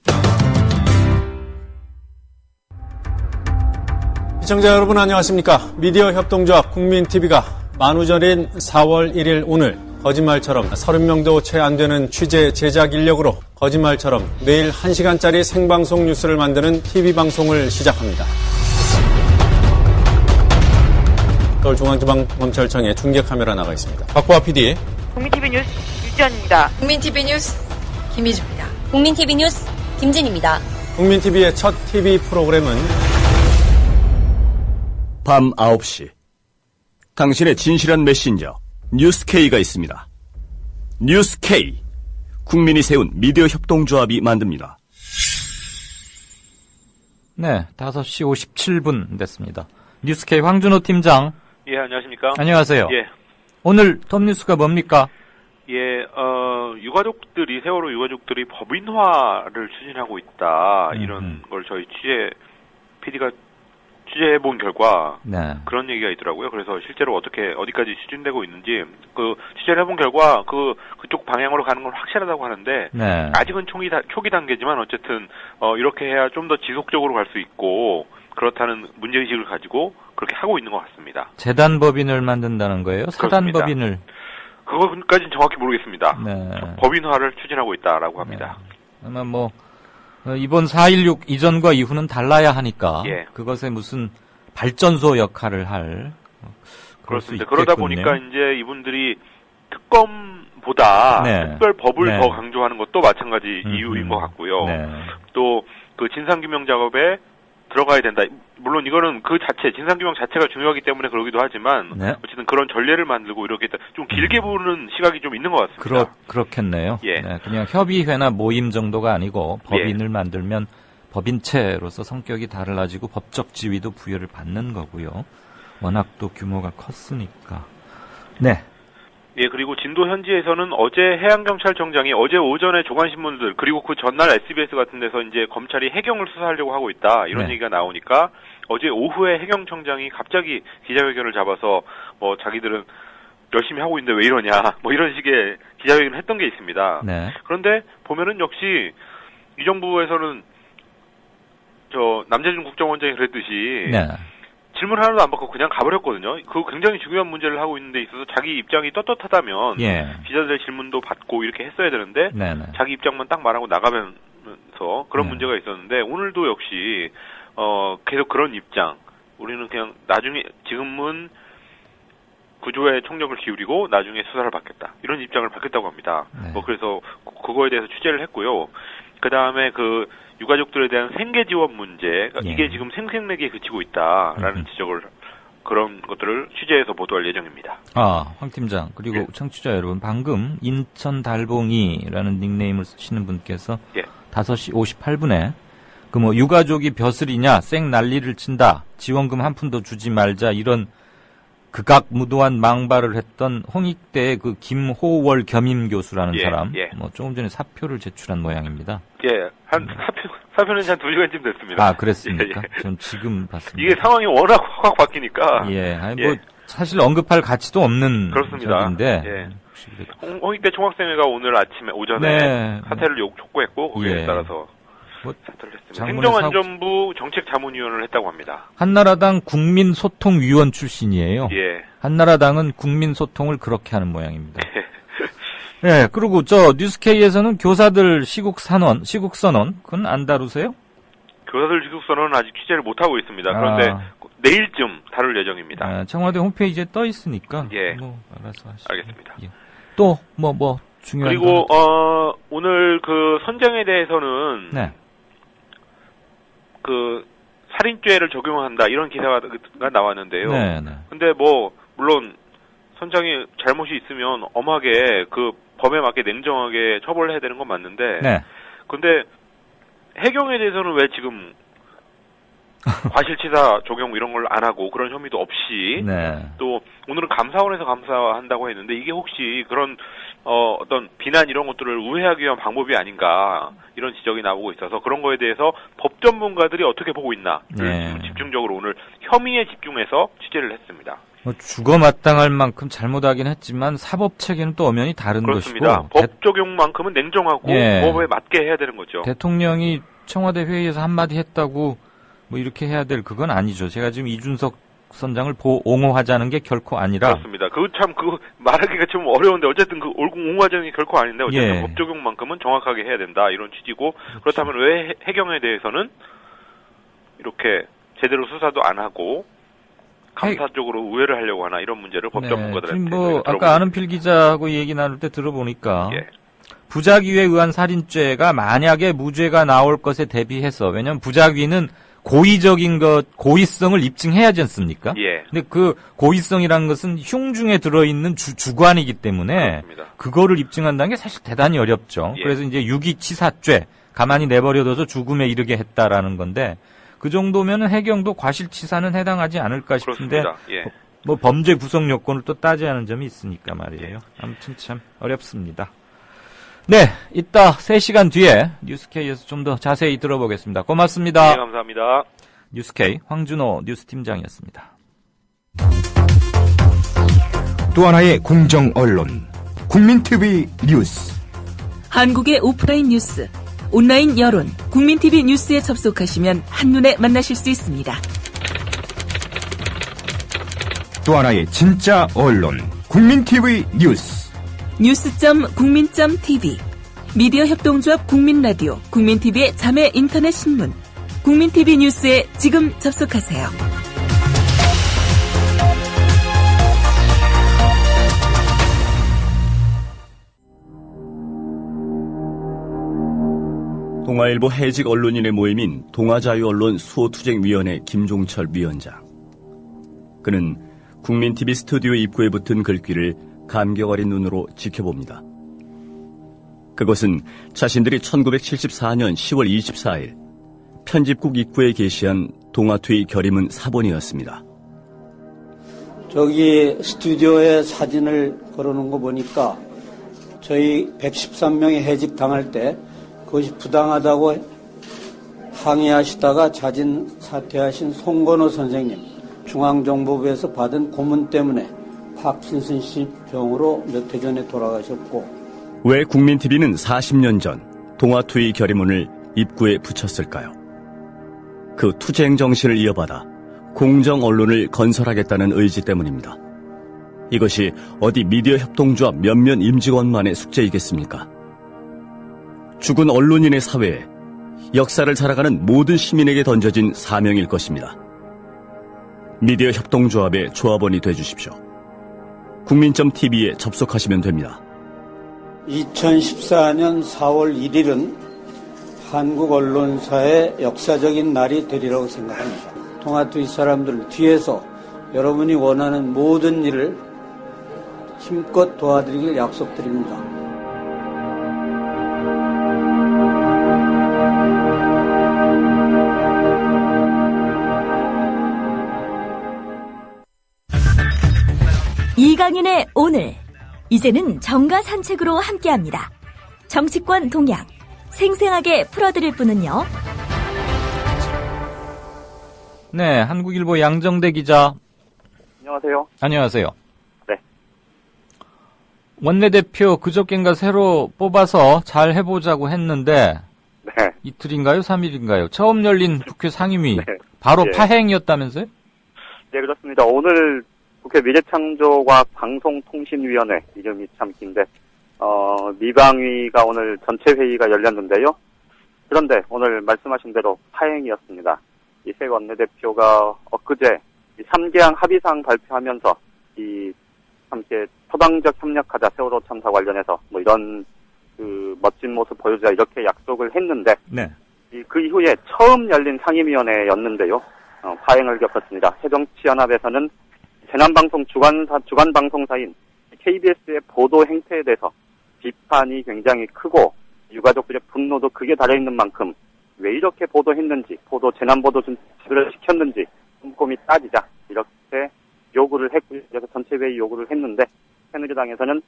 시청자 여러분 안녕하십니까? 미디어 협동조합 국민TV가 만우절인 4월 1일 오늘 거짓말처럼 30명도 채 안 되는 취재 제작 인력으로 거짓말처럼 매일 1시간짜리 생방송 뉴스를 만드는 TV방송을 시작합니다. 서울중앙지방검찰청에 중계카메라 나가 있습니다. 박보아 PD. 국민TV 뉴스 유지연입니다. 국민TV 뉴스 김희주입니다. 국민TV 뉴스 김진입니다. 국민TV의 첫 TV 프로그램은 밤 9시 당신의 진실한 메신저 뉴스K가 있습니다. 뉴스K 국민이 세운 미디어 협동조합이 만듭니다. 네, 5시 57분 됐습니다. 뉴스K 황준호 팀장. 예, 안녕하십니까? 안녕하세요. 예. 오늘 톱뉴스가 뭡니까? 예, 세월호 유가족들이 법인화를 추진하고 있다. 이런 걸 저희 PD가 취재해본 결과 네. 그런 얘기가 있더라고요. 그래서 실제로 어디까지 추진되고 있는지 취재를 해본 결과 그쪽 방향으로 가는 건 확실하다고 하는데 네. 아직은 초기 단계지만 어쨌든 이렇게 해야 좀 더 지속적으로 갈 수 있고 그렇다는 문제의식을 가지고 그렇게 하고 있는 것 같습니다. 재단 법인을 만든다는 거예요? 사단 그렇습니다. 법인을? 그것까지는 정확히 모르겠습니다. 네. 법인화를 추진하고 있다라고 합니다. 네. 아마 이번 4.16 이전과 이후는 달라야 하니까 예. 그것에 무슨 발전소 역할을 할 그렇습니다. 그러다 보니까 이제 이분들이 특검보다 네. 특별 법을 네. 더 강조하는 것도 마찬가지 이유인 것 같고요. 네. 또 그 진상규명 작업에 들어가야 된다. 물론 이거는 진상규명 자체가 중요하기 때문에 그러기도 하지만 네. 어쨌든 그런 전례를 만들고 이렇게 좀 길게 보는 시각이 좀 있는 것 같습니다. 그렇겠네요. 예. 네, 그냥 협의회나 모임 정도가 아니고 법인을 만들면 법인체로서 성격이 달라지고 법적 지위도 부여를 받는 거고요. 워낙 또 규모가 컸으니까. 네. 예, 그리고 진도 현지에서는 어제 해양경찰청장이 어제 오전에 조간신문들 그리고 그 전날 SBS 같은 데서 이제 검찰이 해경을 수사하려고 하고 있다 이런 네. 얘기가 나오니까 어제 오후에 해경청장이 갑자기 기자회견을 잡아서 자기들은 열심히 하고 있는데 왜 이러냐 이런 식의 기자회견을 했던 게 있습니다. 네. 그런데 보면은 역시 이 정부에서는 남재준 국정원장이 그랬듯이 네. 질문 하나도 안 받고 그냥 가버렸거든요. 그 굉장히 중요한 문제를 하고 있는 데 있어서 자기 입장이 떳떳하다면 예. 기자들의 질문도 받고 이렇게 했어야 되는데 네네. 자기 입장만 딱 말하고 나가면서 그런 네. 문제가 있었는데 오늘도 역시 계속 그런 입장. 우리는 그냥 나중에 지금은 구조에 총력을 기울이고 나중에 수사를 받겠다. 이런 입장을 받겠다고 합니다. 네. 그래서 그거에 대해서 취재를 했고요. 그다음에 유가족들에 대한 생계 지원 문제, 이게 지금 생색내기에 그치고 있다라는 지적을 그런 것들을 취재해서 보도할 예정입니다. 황 팀장 그리고 청취자 여러분 방금 인천 달봉이라는 닉네임을 쓰시는 분께서 5시 58분에 유가족이 벼슬이냐 쌩 난리를 친다 지원금 한 푼도 주지 말자 이런 극악무도한 망발을 했던 홍익대의 김호월 겸임교수라는 사람 조금 전에 사표를 제출한 모양입니다. 예, 사표는 한 2시간쯤 됐습니다. 그랬습니까? 전 지금 봤습니다. 이게 상황이 워낙 확 바뀌니까. 사실 언급할 가치도 없는 그렇습니다. 적인데. 홍익대 총학생회가 오늘 오전에 사퇴를 촉구했고 거기에 따라서 사퇴를 했습니다. 행정안전부 정책자문위원을 했다고 합니다. 한나라당 국민소통위원 출신이에요. 예. 한나라당은 국민소통을 그렇게 하는 모양입니다. 네, 그리고 뉴스K에서는 교사들 시국선언, 그건 안 다루세요? 교사들 시국선언은 아직 취재를 못하고 있습니다. 그런데 내일쯤 다룰 예정입니다. 청와대 홈페이지에 떠 있으니까. 알아서 하시죠. 알겠습니다. 또, 중요한. 그리고, 오늘 선장에 대해서는. 네. 살인죄를 적용한다, 이런 기사가 나왔는데요. 네. 근데 물론, 선장이 잘못이 있으면 엄하게 범에 맞게 냉정하게 처벌을 해야 되는 건 맞는데. 네. 근데, 해경에 대해서는 왜 지금 과실치사 적용 이런 걸 안 하고 그런 혐의도 없이 네. 또 오늘은 감사원에서 감사한다고 했는데 이게 혹시 그런 어떤 비난 이런 것들을 우회하기 위한 방법이 아닌가 이런 지적이 나오고 있어서 그런 거에 대해서 법 전문가들이 어떻게 보고 있나 네. 집중적으로 오늘 혐의에 집중해서 취재를 했습니다. 죽어 마땅할 만큼 잘못하긴 했지만 사법 체계는 또 엄연히 다른 그렇습니다. 것이고 법 적용만큼은 냉정하고 예. 법에 맞게 해야 되는 거죠. 대통령이 청와대 회의에서 한마디 했다고 뭐 이렇게 해야 될 그건 아니죠. 제가 지금 이준석 선장을 옹호하자는 게 결코 아니라 그렇습니다. 말하기가 좀 어려운데 어쨌든 옹호하자는 게 결코 아닌데 어쨌든 예. 법 적용만큼은 정확하게 해야 된다 이런 취지고 그렇다면 왜 해경에 대해서는 이렇게 제대로 수사도 안 하고 감사 쪽으로 우회를 하려고 하나 이런 문제를 법 전문가들한테 지금 아까 아는필 기자하고 얘기 나눌 때 들어보니까 예. 부작위에 의한 살인죄가 만약에 무죄가 나올 것에 대비해서 왜냐하면 부작위는 고의성을 입증해야 하지 않습니까? 예. 근데 그 고의성이라는 것은 흉 중에 들어있는 주관이기 때문에 그렇습니다. 그거를 입증한다는 게 사실 대단히 어렵죠. 예. 그래서 이제 유기치사죄 가만히 내버려둬서 죽음에 이르게 했다라는 건데 그 정도면은 해경도 과실치사는 해당하지 않을까 싶은데 예. 뭐 범죄 구성 요건을 또 따져야 하는 점이 있으니까 말이에요. 아무튼 참 어렵습니다. 네, 이따 3시간 뒤에 뉴스K에서 좀 더 자세히 들어보겠습니다. 고맙습니다. 네, 감사합니다. 뉴스K 황준호 뉴스팀장이었습니다. 또 하나의 공정 언론 국민TV 뉴스. 한국의 오프라인 뉴스, 온라인 여론, 국민TV 뉴스에 접속하시면 한눈에 만나실 수 있습니다. 또 하나의 진짜 언론 국민TV 뉴스. 뉴스.국민.tv, 미디어 협동조합 국민라디오, 국민TV의 자매 인터넷 신문, 국민TV 뉴스에 지금 접속하세요. 동아일보 해직 언론인의 모임인 동아자유언론 수호투쟁위원회 김종철 위원장. 그는 국민TV 스튜디오 입구에 붙은 글귀를 감격 어린 눈으로 지켜봅니다. 그것은 자신들이 1974년 10월 24일 편집국 입구에 게시한 동아투의 결의문 사본이었습니다. 저기 스튜디오에 사진을 걸어놓은 거 보니까 저희 113명이 해직 당할 때 그것이 부당하다고 항의하시다가 자진 사퇴하신 송건호 선생님, 중앙정보부에서 받은 고문 때문에 파킨슨 씨 병으로 몇 해 전에 돌아가셨고. 왜 국민TV는 40년 전 동아투의 결의문을 입구에 붙였을까요? 그 투쟁 정신을 이어받아 공정 언론을 건설하겠다는 의지 때문입니다. 이것이 어디 미디어 협동조합 몇몇 임직원만의 숙제이겠습니까? 죽은 언론인의 사회에 역사를 살아가는 모든 시민에게 던져진 사명일 것입니다. 미디어 협동조합의 조합원이 되주십시오. 국민.tv에 접속하시면 됩니다. 2014년 4월 1일은 한국 언론사의 역사적인 날이 되리라고 생각합니다. 동아투의 사람들 뒤에서 여러분이 원하는 모든 일을 힘껏 도와드리길 약속드립니다. 이강인의 오늘. 이제는 정가 산책으로 함께합니다. 정치권 동향 생생하게 풀어드릴 분은요. 네, 한국일보 양정대 기자. 안녕하세요. 안녕하세요. 네. 원내대표 그저껜가 새로 뽑아서 잘 해보자고 했는데 네. 이틀인가요? 3일인가요? 처음 열린 국회 상임위. 네. 바로 예. 파행이었다면서요? 네, 그렇습니다. 오늘 국회 미래창조과학 방송통신위원회, 이름이 참 긴데, 미방위가 오늘 전체 회의가 열렸는데요. 그런데 오늘 말씀하신 대로 파행이었습니다. 이 새 원내대표가 엊그제 3개항 합의사항 발표하면서 함께 서방적 협력하자 세월호 참사 관련해서 뭐 이런 그 멋진 모습 보여주자 이렇게 약속을 했는데, 네. 그 이후에 처음 열린 상임위원회였는데요. 파행을 겪었습니다. 새정치연합에서는 재난방송 주간방송사인 KBS의 보도 행태에 대해서 비판이 굉장히 크고 유가족들의 분노도 극에 달해있는 만큼 왜 이렇게 보도했는지, 재난보도 좀 제대로 시켰는지 꼼꼼히 따지자 이렇게 요구를 했고요. 그래서 전체 회의 요구를 했는데 새누리당에서는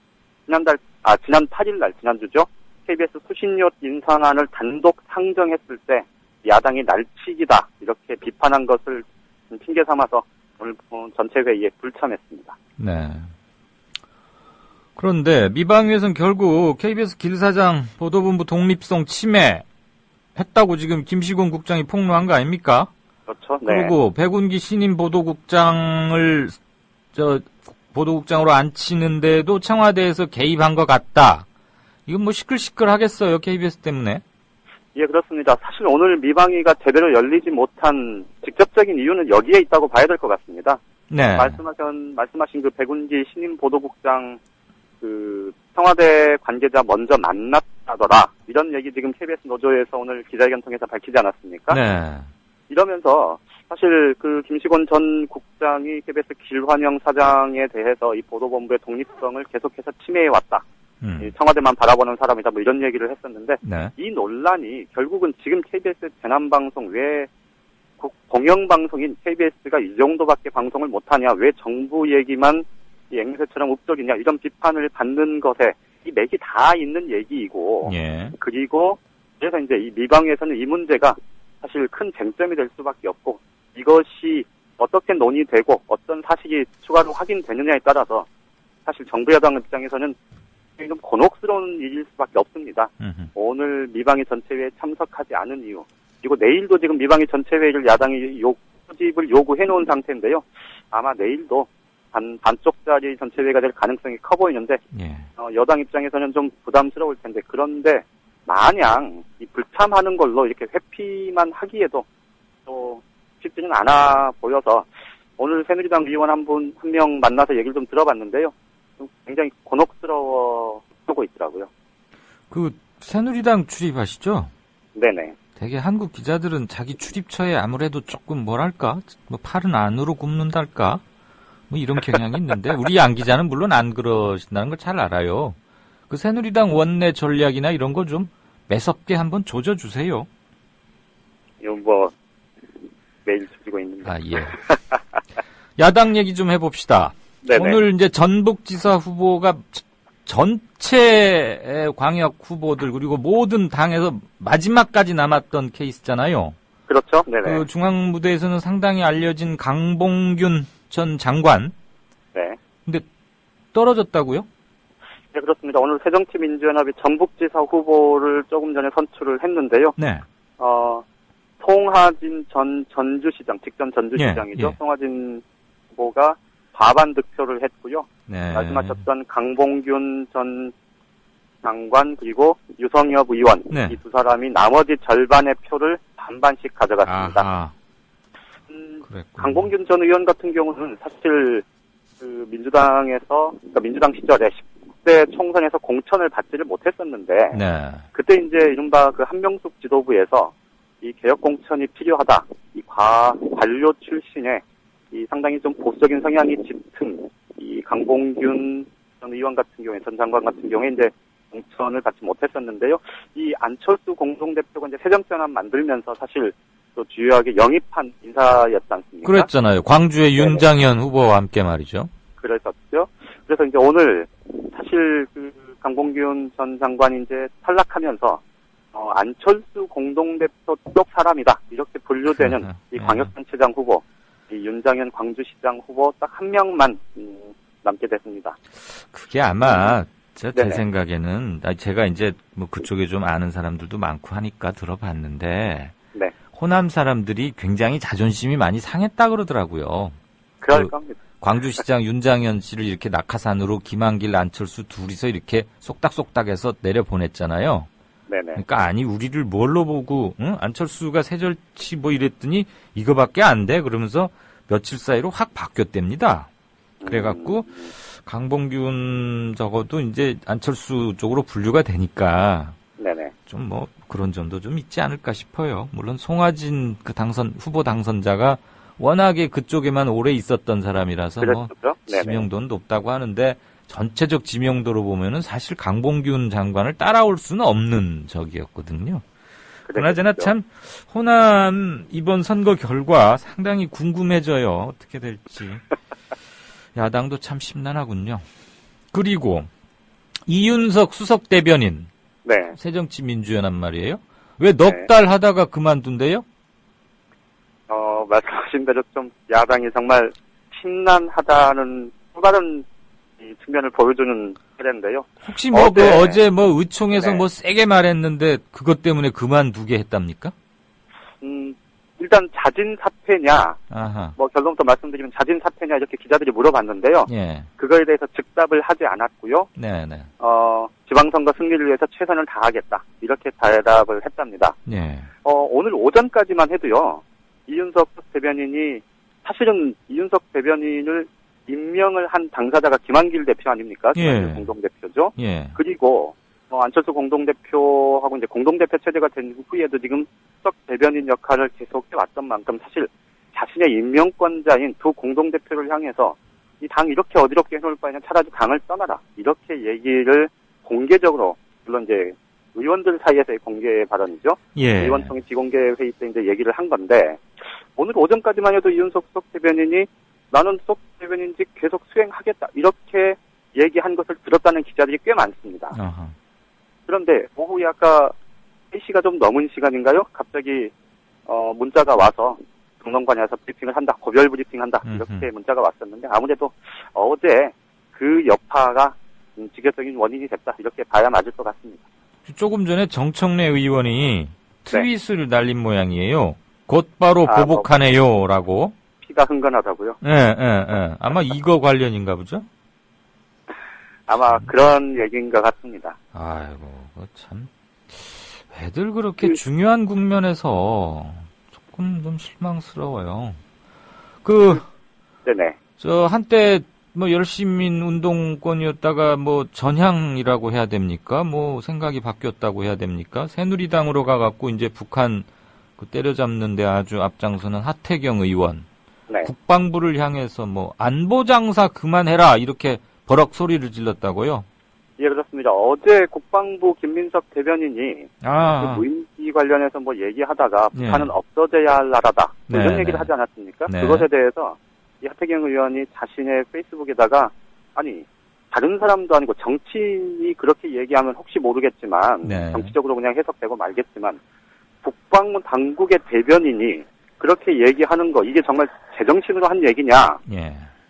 지난 8일날 지난주죠. KBS 수신료 인상안을 단독 상정했을 때 야당이 날치기다 이렇게 비판한 것을 핑계 삼아서 오늘 전체 회의에 불참했습니다. 네. 그런데 미방위에서는 결국 KBS 길사장 보도본부 독립성 침해했다고 지금 김시곤 국장이 폭로한 거 아닙니까? 그렇죠. 네. 그리고 백운기 신임 보도국장을 보도국장으로 앉히는데도 청와대에서 개입한 것 같다. 이건 뭐 시끌시끌 하겠어요, KBS 때문에. 예, 그렇습니다. 사실 오늘 미방위가 제대로 열리지 못한 직접적인 이유는 여기에 있다고 봐야 될 것 같습니다. 네. 말씀하신 그 백운기 신임 보도국장 청와대 관계자 먼저 만났다더라. 이런 얘기 지금 KBS 노조에서 오늘 기자회견 통해서 밝히지 않았습니까? 네. 이러면서 사실 그 김시곤 전 국장이 KBS 길환영 사장에 대해서 이 보도본부의 독립성을 계속해서 침해해왔다. 청와대만 바라보는 사람이다. 뭐 이런 얘기를 했었는데 네. 이 논란이 결국은 지금 KBS 재난방송 왜 공영방송인 KBS가 이 정도밖에 방송을 못하냐, 왜 정부 얘기만 이 앵무새처럼 읍적이냐 이런 비판을 받는 것에 이 맥이 다 있는 얘기이고 예. 그리고 그래서 이제 이 미방위에서는 이 문제가 사실 큰 쟁점이 될 수밖에 없고 이것이 어떻게 논의되고 어떤 사실이 추가로 확인되느냐에 따라서 사실 정부 여당 입장에서는 좀 곤혹스러운 일일 수밖에 없습니다. 오늘 미방위 전체회의에 참석하지 않은 이유 그리고 내일도 지금 미방위 전체회의를 야당이 소집을 요구해 놓은 상태인데요. 아마 내일도 반쪽짜리 전체회의가 될 가능성이 커 보이는데 예. 여당 입장에서는 좀 부담스러울 텐데 그런데 마냥 이 불참하는 걸로 이렇게 회피만 하기에도 또 쉽지는 않아 보여서 오늘 새누리당 의원 한 명 만나서 얘기를 좀 들어봤는데요. 좀 굉장히 곤혹스러워하고 있더라고요. 그 새누리당 출입하시죠? 네네. 되게 한국 기자들은 자기 출입처에 아무래도 조금 뭐랄까 뭐 팔은 안으로 굽는달까 뭐 이런 경향이 있는데 우리 양 기자는 물론 안 그러신다는 걸 잘 알아요. 그 새누리당 원내 전략이나 이런 거 좀 매섭게 한번 조져주세요. 이거 뭐 매일 조지고 있는데. 아 예. 야당 얘기 좀 해봅시다. 네네. 오늘 이제 전북지사 후보가 전체 광역 후보들 그리고 모든 당에서 마지막까지 남았던 케이스잖아요. 그렇죠. 네네. 그 중앙무대에서는 상당히 알려진 강봉균 전 장관. 네. 근데 떨어졌다고요? 네, 그렇습니다. 오늘 새정치민주연합이 전북지사 후보를 조금 전에 선출을 했는데요. 네. 송하진 전 전주시장, 직전 전주시장이죠. 예. 송하진 후보가 과반 득표를 했고요. 네. 말씀하셨던 강봉균 전 장관 그리고 유성엽 의원 네. 이 두 사람이 나머지 절반의 표를 반반씩 가져갔습니다. 강봉균 전 의원 같은 경우는 사실 그 민주당에서 그러니까 민주당 시절에 10대 총선에서 공천을 받지를 못했었는데 네. 그때 이제 이른바 그 한명숙 지도부에서 이 개혁 공천이 필요하다. 이 관료 출신의 이 상당히 좀 보수적인 성향이 짙은 이 강봉균 전 의원 같은 경우에 전 장관 같은 경우에 이제 공천을 받지 못했었는데요. 이 안철수 공동대표가 이제 새정치연합 만들면서 사실 또 주요하게 영입한 인사였지 않습니까? 그랬잖아요. 광주의 윤장현 후보와 함께 말이죠. 그랬었죠. 그래서 이제 오늘 사실 그 강봉균 전 장관이 이제 탈락하면서 안철수 공동대표 쪽 사람이다 이렇게 분류되는 이 광역단체장 후보, 이 윤장현 광주시장 후보 딱 한 명만 남게 됐습니다. 그게 아마 제 네네. 생각에는 제가 이제 뭐 그쪽에 좀 아는 사람들도 많고 하니까 들어봤는데 네. 호남 사람들이 굉장히 자존심이 많이 상했다 그러더라고요. 그럴 겁니다. 광주시장 윤장현 씨를 이렇게 낙하산으로 김한길, 안철수 둘이서 이렇게 쏙닥쏙닥해서 내려보냈잖아요. 네네. 그러니까 아니 우리를 뭘로 보고 응? 안철수가 새절치 뭐 이랬더니 이거밖에 안 돼 그러면서 며칠 사이로 확 바뀌었답니다. 그래갖고 강봉균 적어도 이제 안철수 쪽으로 분류가 되니까 네네. 좀 뭐 그런 점도 좀 있지 않을까 싶어요. 물론 송하진 그 후보 당선자가 워낙에 그쪽에만 오래 있었던 사람이라서 뭐 지명도는 높다고 하는데 전체적 지명도로 보면은 사실 강봉균 장관을 따라올 수는 없는 적이었거든요. 그나저나 참 호남 이번 선거 결과 상당히 궁금해져요. 어떻게 될지. 야당도 참 심란하군요. 그리고 이윤석 수석 대변인. 네. 새정치민주연합 말이에요. 왜 넉 달 하다가 그만둔대요? 말씀하신 대로 좀 야당이 정말 심란하다는 또 다른 이 측면을 보여주는 사례인데요. 혹시 뭐 그 어제 뭐 의총에서 뭐 세게 말했는데 그것 때문에 그만두게 했답니까? 일단 자진 사퇴냐, 아하. 뭐 결론부터 말씀드리면 자진 사퇴냐 이렇게 기자들이 물어봤는데요. 예. 그거에 대해서 즉답을 하지 않았고요. 네네. 지방선거 승리를 위해서 최선을 다하겠다 이렇게 대답을 했답니다. 예. 오늘 오전까지만 해도요. 이윤석 대변인이 사실은 이윤석 대변인을 임명을 한 당사자가 김한길 대표 아닙니까? 예. 공동대표죠. 예. 그리고 안철수 공동대표하고 이제 공동대표 체제가 된 후에도 지금 수석 대변인 역할을 계속 해왔던 만큼 사실 자신의 임명권자인 두 공동대표를 향해서 이 당 이렇게 어지럽게 해놓을 바에는 차라리 당을 떠나라 이렇게 얘기를 공개적으로 물론 이제 의원들 사이에서의 공개 발언이죠. 예. 의원총회 비공개 회의 때 이제 얘기를 한 건데 오늘 오전까지만 해도 이윤석 수석 대변인이 나는 수석 대변인직 계속 수행하겠다 이렇게 얘기한 것을 들었다는 기자들이 꽤 많습니다. 아하. 그런데 오후에 아까 3시가 좀 넘은 시간인가요? 갑자기 문자가 와서 정론관에서 브리핑을 한다, 고별 브리핑한다 이렇게 문자가 왔었는데 아무래도 어제 그 여파가 직접적인 원인이 됐다 이렇게 봐야 맞을 것 같습니다. 조금 전에 정청래 의원이 트윗을 날린 모양이에요. 곧바로 보복하네요라고. 피가 흥건하다고요? 네. 아마 이거 관련인가 보죠? 아마 그런 얘기인 것 같습니다. 아이고, 참. 왜들 그렇게 중요한 국면에서 조금 좀 실망스러워요. 네네. 한때 뭐 열시민 운동권이었다가 뭐 전향이라고 해야 됩니까? 뭐 생각이 바뀌었다고 해야 됩니까? 새누리당으로 가갖고 이제 북한 때려잡는데 아주 앞장서는 하태경 의원. 네. 국방부를 향해서 뭐 안보 장사 그만해라 이렇게 버럭 소리를 질렀다고요? 예, 그렇습니다. 어제 국방부 김민석 대변인이 그 무인기 관련해서 뭐 얘기하다가 북한은 없어져야 할 나라다 이런 얘기를 하지 않았습니까? 네. 그것에 대해서 이 하태경 의원이 자신의 페이스북에다가 아니 다른 사람도 아니고 정치인이 그렇게 얘기하면 혹시 모르겠지만 정치적으로 그냥 해석되고 말겠지만 국방부 당국의 대변인이 그렇게 얘기하는 거 이게 정말 제정신으로 한 얘기냐?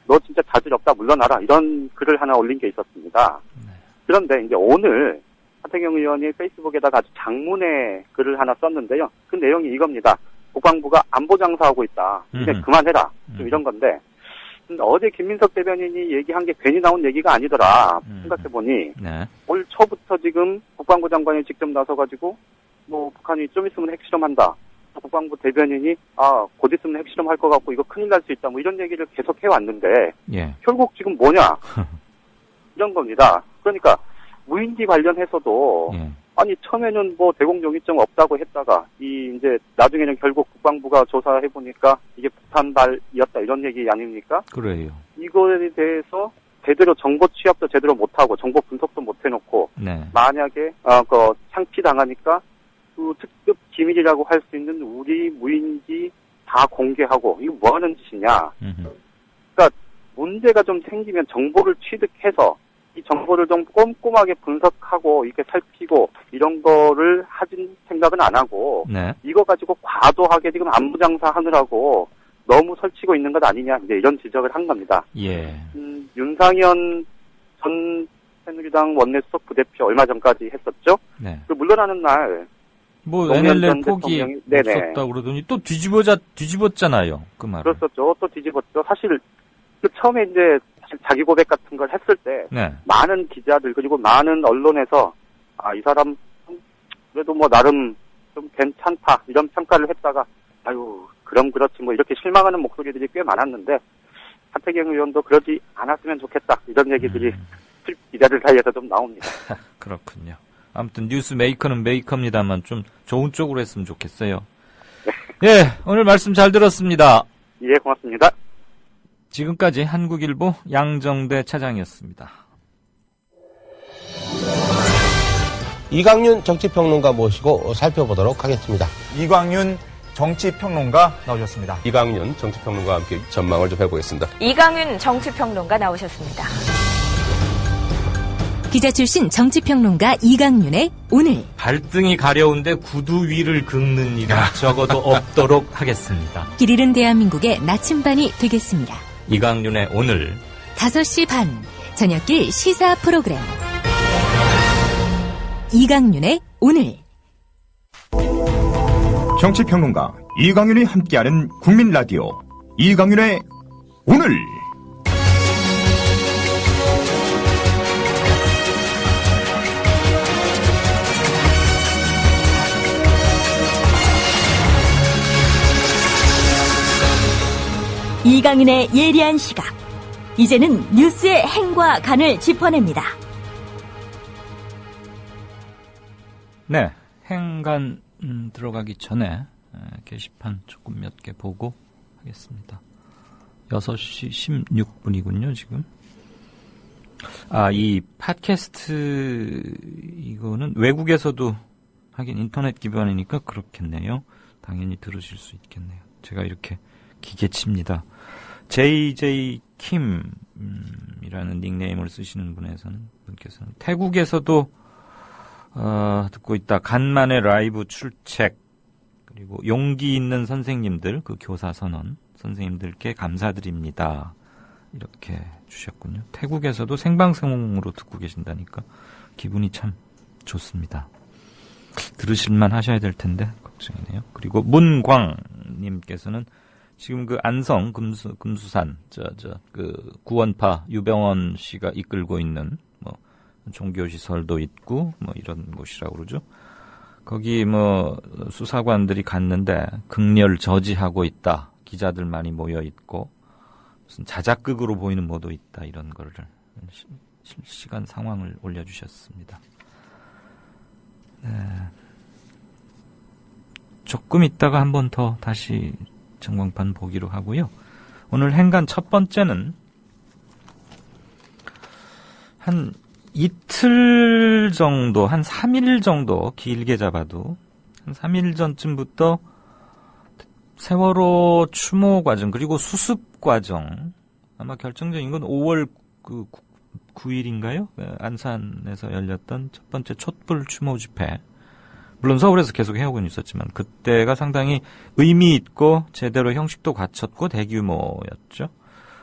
너 진짜 자질 없다 물러나라 이런 글을 하나 올린 게 있었습니다. 그런데 이제 오늘 하태경 의원이 페이스북에다가 아주 장문의 글을 하나 썼는데요. 그 내용이 이겁니다. 국방부가 안보 장사하고 있다. 이제 그만해라. 좀 이런 건데. 근데 어제 김민석 대변인이 얘기한 게 괜히 나온 얘기가 아니더라. 생각해보니 올 초부터 지금 국방부 장관이 직접 나서가지고 뭐 북한이 좀 있으면 핵실험한다. 국방부 대변인이 곧 있으면 핵실험할 것 같고 이거 큰일 날 수 있다. 뭐 이런 얘기를 계속 해왔는데 결국 지금 뭐냐 이런 겁니다. 그러니까 무인기 관련해서도 아니 처음에는 뭐 대공용이증 없다고 했다가 이제 나중에는 결국 국방부가 조사해 보니까 이게 북한발이었다 이런 얘기 아닙니까? 그래요. 이거에 대해서 제대로 정보 취합도 제대로 못하고 정보 분석도 못 해놓고 만약에 창피 당하니까 그 특급 기밀이라고 할 수 있는 우리 무인기 다 공개하고 이거 뭐 하는 짓이냐? 그러니까 문제가 좀 생기면 정보를 취득해서 이 정보를 좀 꼼꼼하게 분석하고 이렇게 살피고 이런 거를 하진 생각은 안 하고 이거 가지고 과도하게 지금 안보 장사 하느라고 너무 설치고 있는 것 아니냐 이제 이런 지적을 한 겁니다. 윤상현 전 새누리당 원내수석 부대표 얼마 전까지 했었죠. 그 물러나는 날 뭐 NLL 포기 없었다 그러더니 또 뒤집었잖아요. 그 말. 그렇었죠. 또 뒤집었죠. 사실 그 처음에 이제 자기 고백 같은 걸 했을 때 많은 기자들 그리고 많은 언론에서 이 사람 그래도 뭐 나름 좀 괜찮다 이런 평가를 했다가 아유 그럼 그렇지 뭐 이렇게 실망하는 목소리들이 꽤 많았는데 하태경 의원도 그러지 않았으면 좋겠다 이런 얘기들이 기자들 사이에서 좀 나옵니다. 그렇군요. 아무튼 뉴스 메이커는 메이커입니다만 좀 좋은 쪽으로 했으면 좋겠어요. 오늘 말씀 잘 들었습니다. 예, 고맙습니다. 지금까지 한국일보 양정대 차장이었습니다. 이광윤 정치평론가 모시고 살펴보도록 하겠습니다. 이광윤 정치평론가 나오셨습니다. 이광윤 정치평론가와 함께 전망을 좀 해보겠습니다. 이광윤 정치평론가 나오셨습니다. 기자 출신 정치평론가 이광윤의 오늘. 발등이 가려운데 구두 위를 긁는 일은 적어도 없도록 하겠습니다. 길 잃은 대한민국의 나침반이 되겠습니다. 이광윤의 오늘 5시 반 저녁길 시사 프로그램 이광윤의 오늘. 정치평론가 이광윤이 함께하는 국민라디오 이광윤의 오늘. 이광윤의 예리한 시각. 이제는 뉴스의 행과 간을 짚어냅니다. 네, 행간 들어가기 전에 게시판 조금 몇 개 보고 하겠습니다. 6시 16분이군요, 지금. 이 팟캐스트 이거는 외국에서도 하긴 인터넷 기반이니까 그렇겠네요. 당연히 들으실 수 있겠네요. 제가 이렇게 기계칩니다. JJ 킴이라는 닉네임을 쓰시는 분께서는 태국에서도 듣고 있다. 간만에 라이브 출첵. 그리고 용기 있는 선생님들, 그 교사 선언 선생님들께 감사드립니다. 이렇게 주셨군요. 태국에서도 생방송으로 듣고 계신다니까 기분이 참 좋습니다. 들으실만 하셔야 될 텐데 걱정이네요. 그리고 문광님께서는 지금 그 안성 금수산 그 구원파 유병원 씨가 이끌고 있는 뭐 종교시설도 있고 뭐 이런 곳이라고 그러죠. 거기 뭐 수사관들이 갔는데 극렬 저지하고 있다. 기자들 많이 모여 있고 무슨 자작극으로 보이는 뭐도 있다. 이런 거를 실시간 상황을 올려주셨습니다. 네. 조금 있다가 한 번 더 다시 전광판 보기로 하고요. 오늘 행간 첫 번째는 한 이틀 정도, 한 3일 정도 길게 잡아도 한 3일 전쯤부터 세월호 추모 과정 그리고 수습 과정 아마 결정적인 건 5월 9일인가요? 안산에서 열렸던 첫 번째 촛불 추모 집회. 물론 서울에서 계속 해오고는 있었지만 그때가 상당히 의미 있고 제대로 형식도 갖췄고 대규모였죠.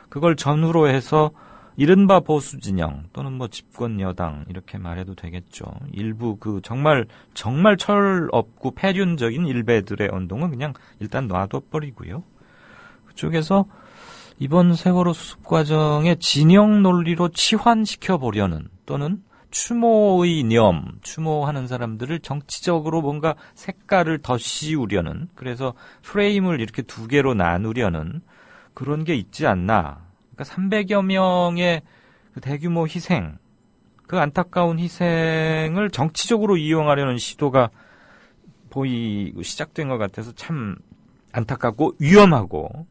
그걸 전후로 해서 이른바 보수 진영 또는 뭐 집권 여당 이렇게 말해도 되겠죠. 일부 그 정말 철 없고 폐륜적인 일베들의 운동은 그냥 일단 놔둬버리고요. 그쪽에서 이번 세월호 수습 과정의 진영 논리로 치환시켜 보려는 또는 추모의 추모하는 사람들을 정치적으로 뭔가 색깔을 더 씌우려는, 그래서 프레임을 이렇게 두 개로 나누려는 그런 게 있지 않나. 그러니까 300여 명의 그 대규모 희생, 그 안타까운 희생을 정치적으로 이용하려는 시도가 시작된 것 같아서 참 안타깝고 위험하고,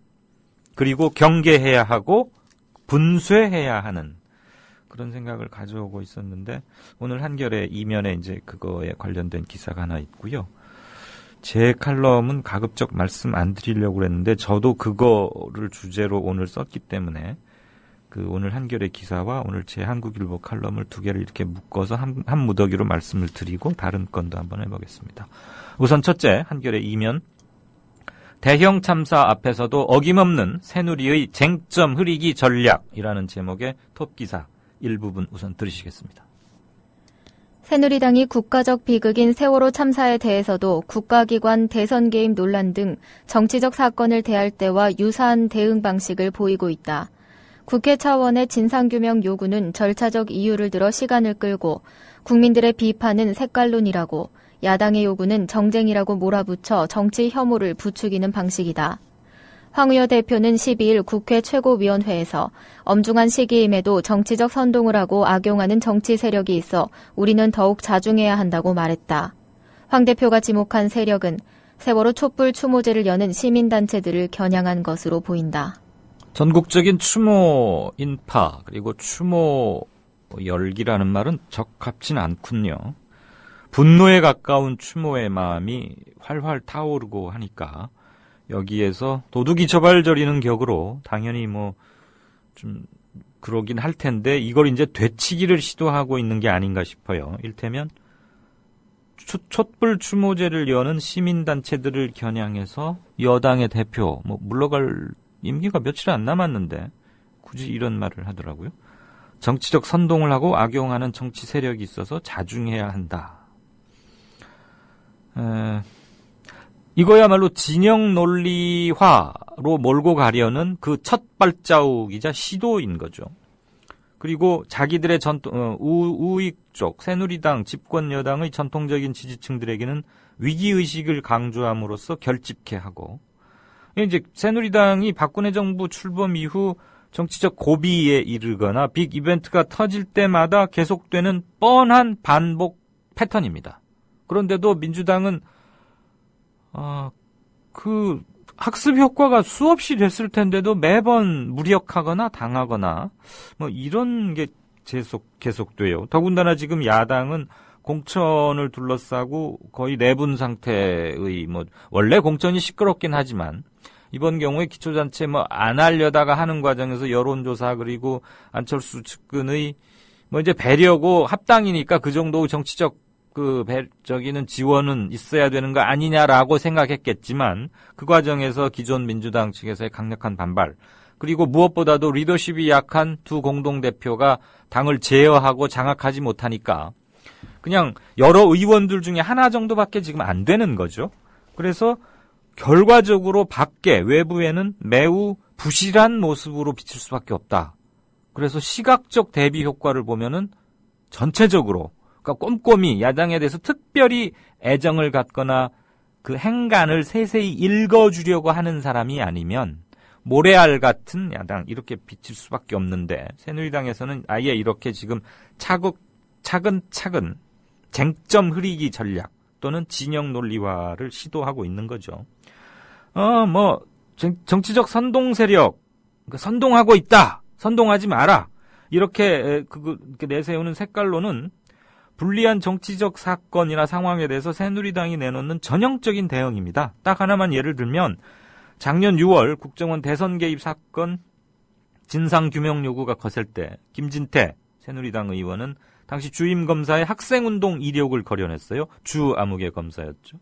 그리고 경계해야 하고 분쇄해야 하는 그런 생각을 가져오고 있었는데, 오늘 한겨레 이면에 이제 그거에 관련된 기사가 하나 있고요. 제 칼럼은 가급적 말씀 안 드리려고 그랬는데 저도 그거를 주제로 오늘 썼기 때문에 그 오늘 한겨레 기사와 오늘 제 한국일보 칼럼을 두 개를 이렇게 묶어서 한 무더기로 말씀을 드리고 다른 건도 한번 해보겠습니다. 우선 첫째, 한겨레 이면, 대형 참사 앞에서도 어김없는 새누리의 쟁점 흐리기 전략이라는 제목의 톱기사 일부분 우선 들으시겠습니다. 새누리당이 국가적 비극인 세월호 참사에 대해서도 국가기관 대선 개입 논란 등 정치적 사건을 대할 때와 유사한 대응 방식을 보이고 있다. 국회 차원의 진상규명 요구는 절차적 이유를 들어 시간을 끌고, 국민들의 비판은 색깔론이라고, 야당의 요구는 정쟁이라고 몰아붙여 정치 혐오를 부추기는 방식이다. 황 의원 대표는 12일 국회 최고위원회에서 엄중한 시기임에도 정치적 선동을 하고 악용하는 정치 세력이 있어 우리는 더욱 자중해야 한다고 말했다. 황 대표가 지목한 세력은 세월호 촛불 추모제를 여는 시민단체들을 겨냥한 것으로 보인다. 전국적인 추모 인파 그리고 추모 열기라는 말은 적합진 않군요. 분노에 가까운 추모의 마음이 활활 타오르고 하니까 여기에서 도둑이 처발저리는 격으로 당연히 뭐 좀 그러긴 할 텐데 이걸 이제 되치기를 시도하고 있는 게 아닌가 싶어요. 일테면 촛불 추모제를 여는 시민단체들을 겨냥해서 여당의 대표, 뭐 물러갈 임기가 며칠 안 남았는데 굳이 이런 말을 하더라고요. 정치적 선동을 하고 악용하는 정치 세력이 있어서 자중해야 한다. 이거야말로 진영 논리화로 몰고 가려는 그 첫 발자국이자 시도인 거죠. 그리고 자기들의 우익 쪽, 새누리당, 집권 여당의 전통적인 지지층들에게는 위기의식을 강조함으로써 결집케 하고, 이제 새누리당이 박근혜 정부 출범 이후 정치적 고비에 이르거나 빅 이벤트가 터질 때마다 계속되는 뻔한 반복 패턴입니다. 그런데도 민주당은 그 학습 효과가 수없이 됐을 텐데도 매번 무력하거나 당하거나 뭐 이런 게 계속돼요. 더군다나 지금 야당은 공천을 둘러싸고 거의 내분 상태의 뭐 원래 공천이 시끄럽긴 하지만 이번 경우에 기초단체 뭐 안 하려다가 하는 과정에서 여론조사 그리고 안철수 측근의 뭐 이제 배려고 합당이니까 그 정도 정치적 저기는 지원은 있어야 되는 거 아니냐라고 생각했겠지만 그 과정에서 기존 민주당 측에서의 강력한 반발 그리고 무엇보다도 리더십이 약한 두 공동대표가 당을 제어하고 장악하지 못하니까 그냥 여러 의원들 중에 하나 정도밖에 지금 안 되는 거죠. 그래서 결과적으로 밖에 외부에는 매우 부실한 모습으로 비칠 수밖에 없다. 그래서 시각적 대비 효과를 보면은 전체적으로 그러니까 꼼꼼히 야당에 대해서 특별히 애정을 갖거나 그 행간을 세세히 읽어주려고 하는 사람이 아니면 모래알 같은 야당 이렇게 비칠 수밖에 없는데 새누리당에서는 아예 이렇게 지금 차근차근 쟁점 흐리기 전략 또는 진영 논리화를 시도하고 있는 거죠. 정치적 선동 세력, 그러니까 선동하고 있다, 선동하지 마라 이렇게 내세우는 색깔로는 불리한 정치적 사건이나 상황에 대해서 새누리당이 내놓는 전형적인 대응입니다. 딱 하나만 예를 들면 작년 6월 국정원 대선 개입 사건 진상규명 요구가 거셀 때 김진태 새누리당 의원은 당시 주임 검사의 학생운동 이력을 거론했어요. 주 아무개 검사였죠.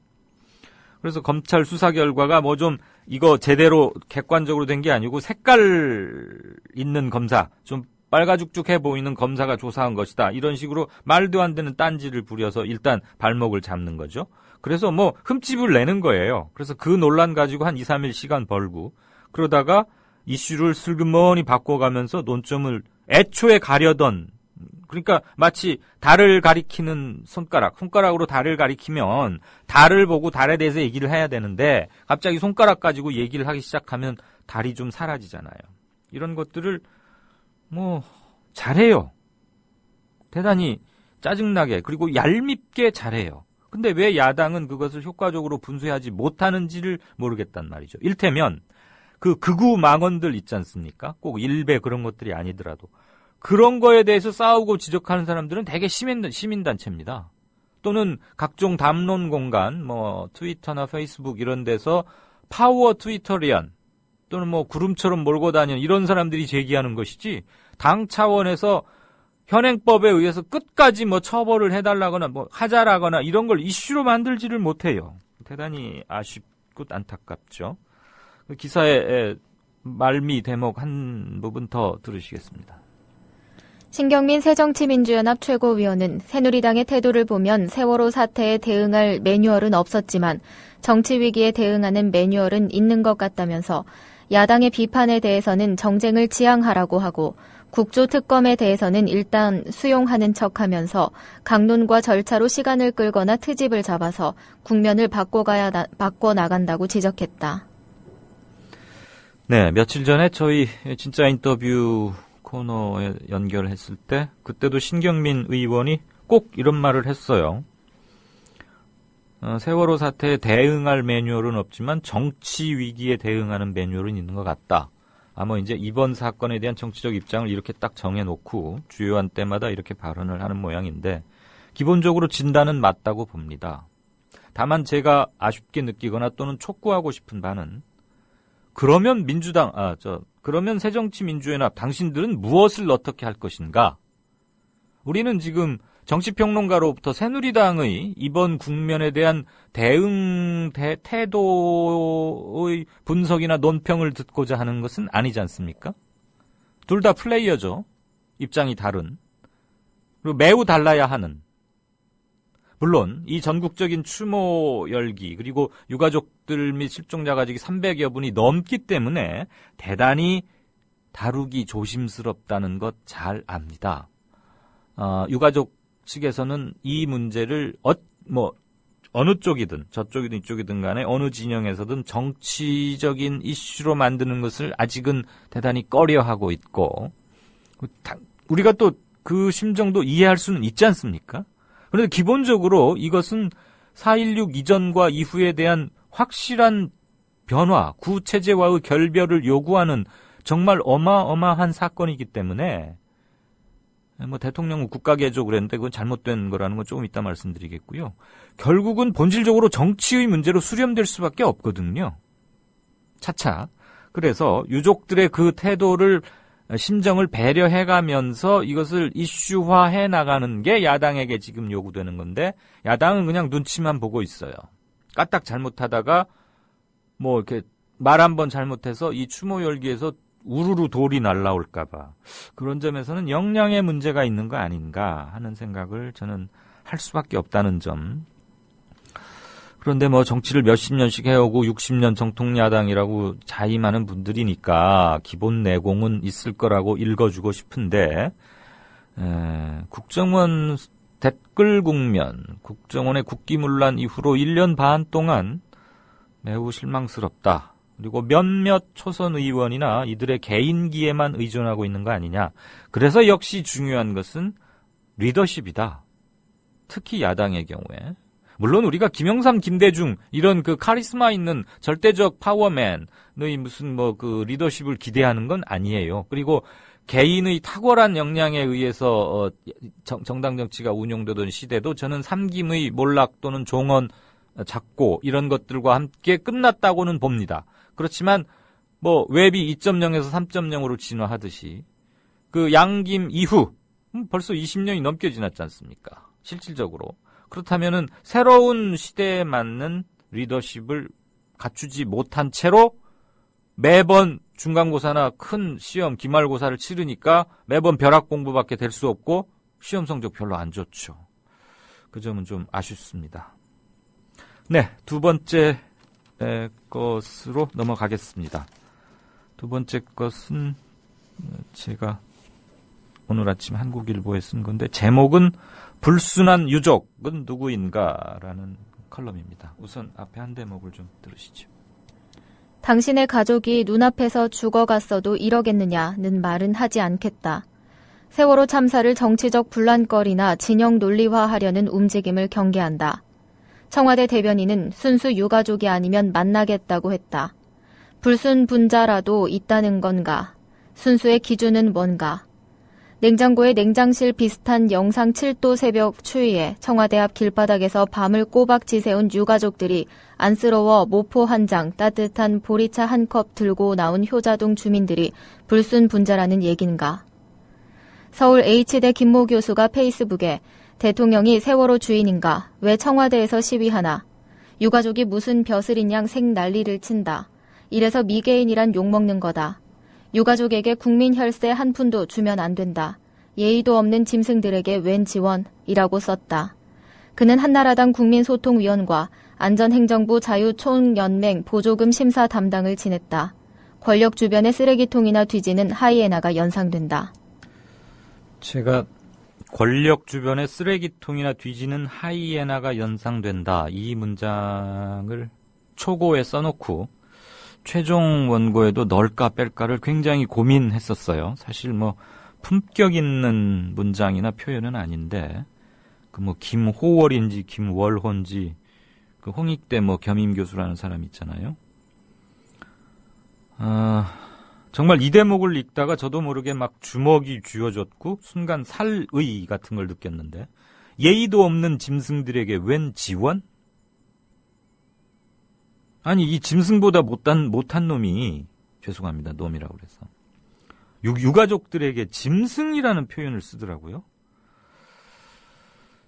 그래서 검찰 수사 결과가 뭐 좀 이거 제대로 객관적으로 된 게 아니고 색깔 있는 검사, 좀 빨가죽죽해 보이는 검사가 조사한 것이다. 이런 식으로 말도 안 되는 딴지를 부려서 일단 발목을 잡는 거죠. 그래서 뭐 흠집을 내는 거예요. 그래서 그 논란 가지고 한 2, 3일 시간 벌고 그러다가 이슈를 슬그머니 바꿔가면서 논점을 애초에 가려던 그러니까 마치 달을 가리키는 손가락으로 달을 가리키면 달을 보고 달에 대해서 얘기를 해야 되는데 갑자기 손가락 가지고 얘기를 하기 시작하면 달이 좀 사라지잖아요. 이런 것들을 뭐 잘해요. 대단히 짜증나게 그리고 얄밉게 잘해요. 근데 왜 야당은 그것을 효과적으로 분쇄하지 못하는지를 모르겠단 말이죠. 일테면 그 극우 망언들 있지 않습니까? 꼭 일베 그런 것들이 아니더라도 그런 거에 대해서 싸우고 지적하는 사람들은 대개 시민단체입니다. 또는 각종 담론 공간, 뭐 트위터나 페이스북 이런 데서 파워 트위터리안 또는 뭐 구름처럼 몰고 다니는 이런 사람들이 제기하는 것이지 당 차원에서 현행법에 의해서 끝까지 뭐 처벌을 해달라거나 뭐 하자라거나 이런 걸 이슈로 만들지를 못해요. 대단히 아쉽고 안타깝죠. 기사의 말미 대목 한 부분 더 들으시겠습니다. 신경민 새정치민주연합 최고위원은 새누리당의 태도를 보면 세월호 사태에 대응할 매뉴얼은 없었지만 정치 위기에 대응하는 매뉴얼은 있는 것 같다면서 야당의 비판에 대해서는 정쟁을 지향하라고 하고 국조특검에 대해서는 일단 수용하는 척하면서 강론과 절차로 시간을 끌거나 트집을 잡아서 국면을 바꿔나간다고 지적했다. 네, 며칠 전에 저희 진짜 인터뷰 코너에 연결했을 때 그때도 신경민 의원이 꼭 이런 말을 했어요. 세월호 사태에 대응할 매뉴얼은 없지만 정치 위기에 대응하는 매뉴얼은 있는 것 같다. 아마 이제 이번 사건에 대한 정치적 입장을 이렇게 딱 정해놓고 주요한 때마다 이렇게 발언을 하는 모양인데 기본적으로 진단은 맞다고 봅니다. 다만 제가 아쉽게 느끼거나 또는 촉구하고 싶은 바는 그러면 그러면 새정치민주연합 당신들은 무엇을 어떻게 할 것인가? 우리는 지금 정치평론가로부터 새누리당의 이번 국면에 대한 태도의 분석이나 논평을 듣고자 하는 것은 아니지 않습니까? 둘 다 플레이어죠. 입장이 다른. 그리고 매우 달라야 하는. 물론 이 전국적인 추모 열기 그리고 유가족들 및 실종자 가족이 300여 분이 넘기 때문에 대단히 다루기 조심스럽다는 것 잘 압니다. 유가족 측에서는 이 문제를 어느 쪽이든 저쪽이든 이쪽이든 간에 어느 진영에서든 정치적인 이슈로 만드는 것을 아직은 대단히 꺼려하고 있고 우리가 또 그 심정도 이해할 수는 있지 않습니까? 그런데 기본적으로 이것은 4.16 이전과 이후에 대한 확실한 변화, 구체제와의 결별을 요구하는 정말 어마어마한 사건이기 때문에 대통령은 국가개조 그랬는데 그건 잘못된 거라는 건 조금 이따 말씀드리겠고요. 결국은 본질적으로 정치의 문제로 수렴될 수밖에 없거든요. 차차. 그래서 유족들의 그 태도를 심정을 배려해가면서 이것을 이슈화해 나가는 게 야당에게 지금 요구되는 건데 야당은 그냥 눈치만 보고 있어요. 까딱 잘못하다가 이렇게 말 한 번 잘못해서 이 추모 열기에서 우르르 돌이 날라올까봐 그런 점에서는 역량의 문제가 있는 거 아닌가 하는 생각을 저는 할 수밖에 없다는 점. 그런데 정치를 몇십 년씩 해오고 60년 정통야당이라고 자임하는 분들이니까 기본 내공은 있을 거라고 읽어주고 싶은데 국정원 댓글 국면, 국정원의 국기문란 이후로 1년 반 동안 매우 실망스럽다. 그리고 몇몇 초선 의원이나 이들의 개인기에만 의존하고 있는 거 아니냐. 그래서 역시 중요한 것은 리더십이다. 특히 야당의 경우에. 물론 우리가 김영삼, 김대중 이런 그 카리스마 있는 절대적 파워맨의 무슨 리더십을 기대하는 건 아니에요. 그리고 개인의 탁월한 역량에 의해서 정당 정치가 운용되던 시대도 저는 삼김의 몰락 또는 종언 작고 이런 것들과 함께 끝났다고는 봅니다. 그렇지만 웹이 2.0에서 3.0으로 진화하듯이 그 양김 이후 벌써 20년이 넘게 지났지 않습니까? 실질적으로. 그렇다면은 새로운 시대에 맞는 리더십을 갖추지 못한 채로 매번 중간고사나 큰 시험, 기말고사를 치르니까 매번 벼락 공부밖에 될 수 없고 시험 성적 별로 안 좋죠. 그 점은 좀 아쉽습니다. 네, 두 번째 것으로 넘어가겠습니다. 두 번째 것은 제가 오늘 아침 한국일보에 쓴 건데 제목은 불순한 유족은 누구인가라는 컬럼입니다. 우선 앞에 한 대목을 좀 들으시죠. 당신의 가족이 눈앞에서 죽어갔어도 이러겠느냐는 말은 하지 않겠다. 세월호 참사를 정치적 분란거리나 진영 논리화하려는 움직임을 경계한다. 청와대 대변인은 순수 유가족이 아니면 만나겠다고 했다. 불순분자라도 있다는 건가? 순수의 기준은 뭔가? 냉장고에 냉장실 비슷한 영상 7도 새벽 추위에 청와대 앞 길바닥에서 밤을 꼬박 지새운 유가족들이 안쓰러워 모포 한 장, 따뜻한 보리차 한 컵 들고 나온 효자동 주민들이 불순분자라는 얘긴가? 서울 H대 김모 교수가 페이스북에 대통령이 세월호 주인인가? 왜 청와대에서 시위하나? 유가족이 무슨 벼슬인 양 생난리를 친다. 이래서 미개인이란 욕먹는 거다. 유가족에게 국민 혈세 한 푼도 주면 안 된다. 예의도 없는 짐승들에게 웬 지원이라고 썼다. 그는 한나라당 국민소통위원과 안전행정부 자유총연맹 보조금 심사 담당을 지냈다. 권력 주변의 쓰레기통이나 뒤지는 하이에나가 연상된다. 제가 권력 주변에 쓰레기통이나 뒤지는 하이에나가 연상된다. 이 문장을 초고에 써놓고 최종 원고에도 넣을까 뺄까를 굉장히 고민했었어요. 사실 품격 있는 문장이나 표현은 아닌데 김호월인지 김월호인지 그 홍익대 겸임 교수라는 사람 있잖아요. 정말 이 대목을 읽다가 저도 모르게 막 주먹이 쥐어졌고 순간 살의 같은 걸 느꼈는데 예의도 없는 짐승들에게 웬 지원? 아니, 이 짐승보다 못한 놈이, 죄송합니다, 놈이라고 그래서. 유가족들에게 짐승이라는 표현을 쓰더라고요.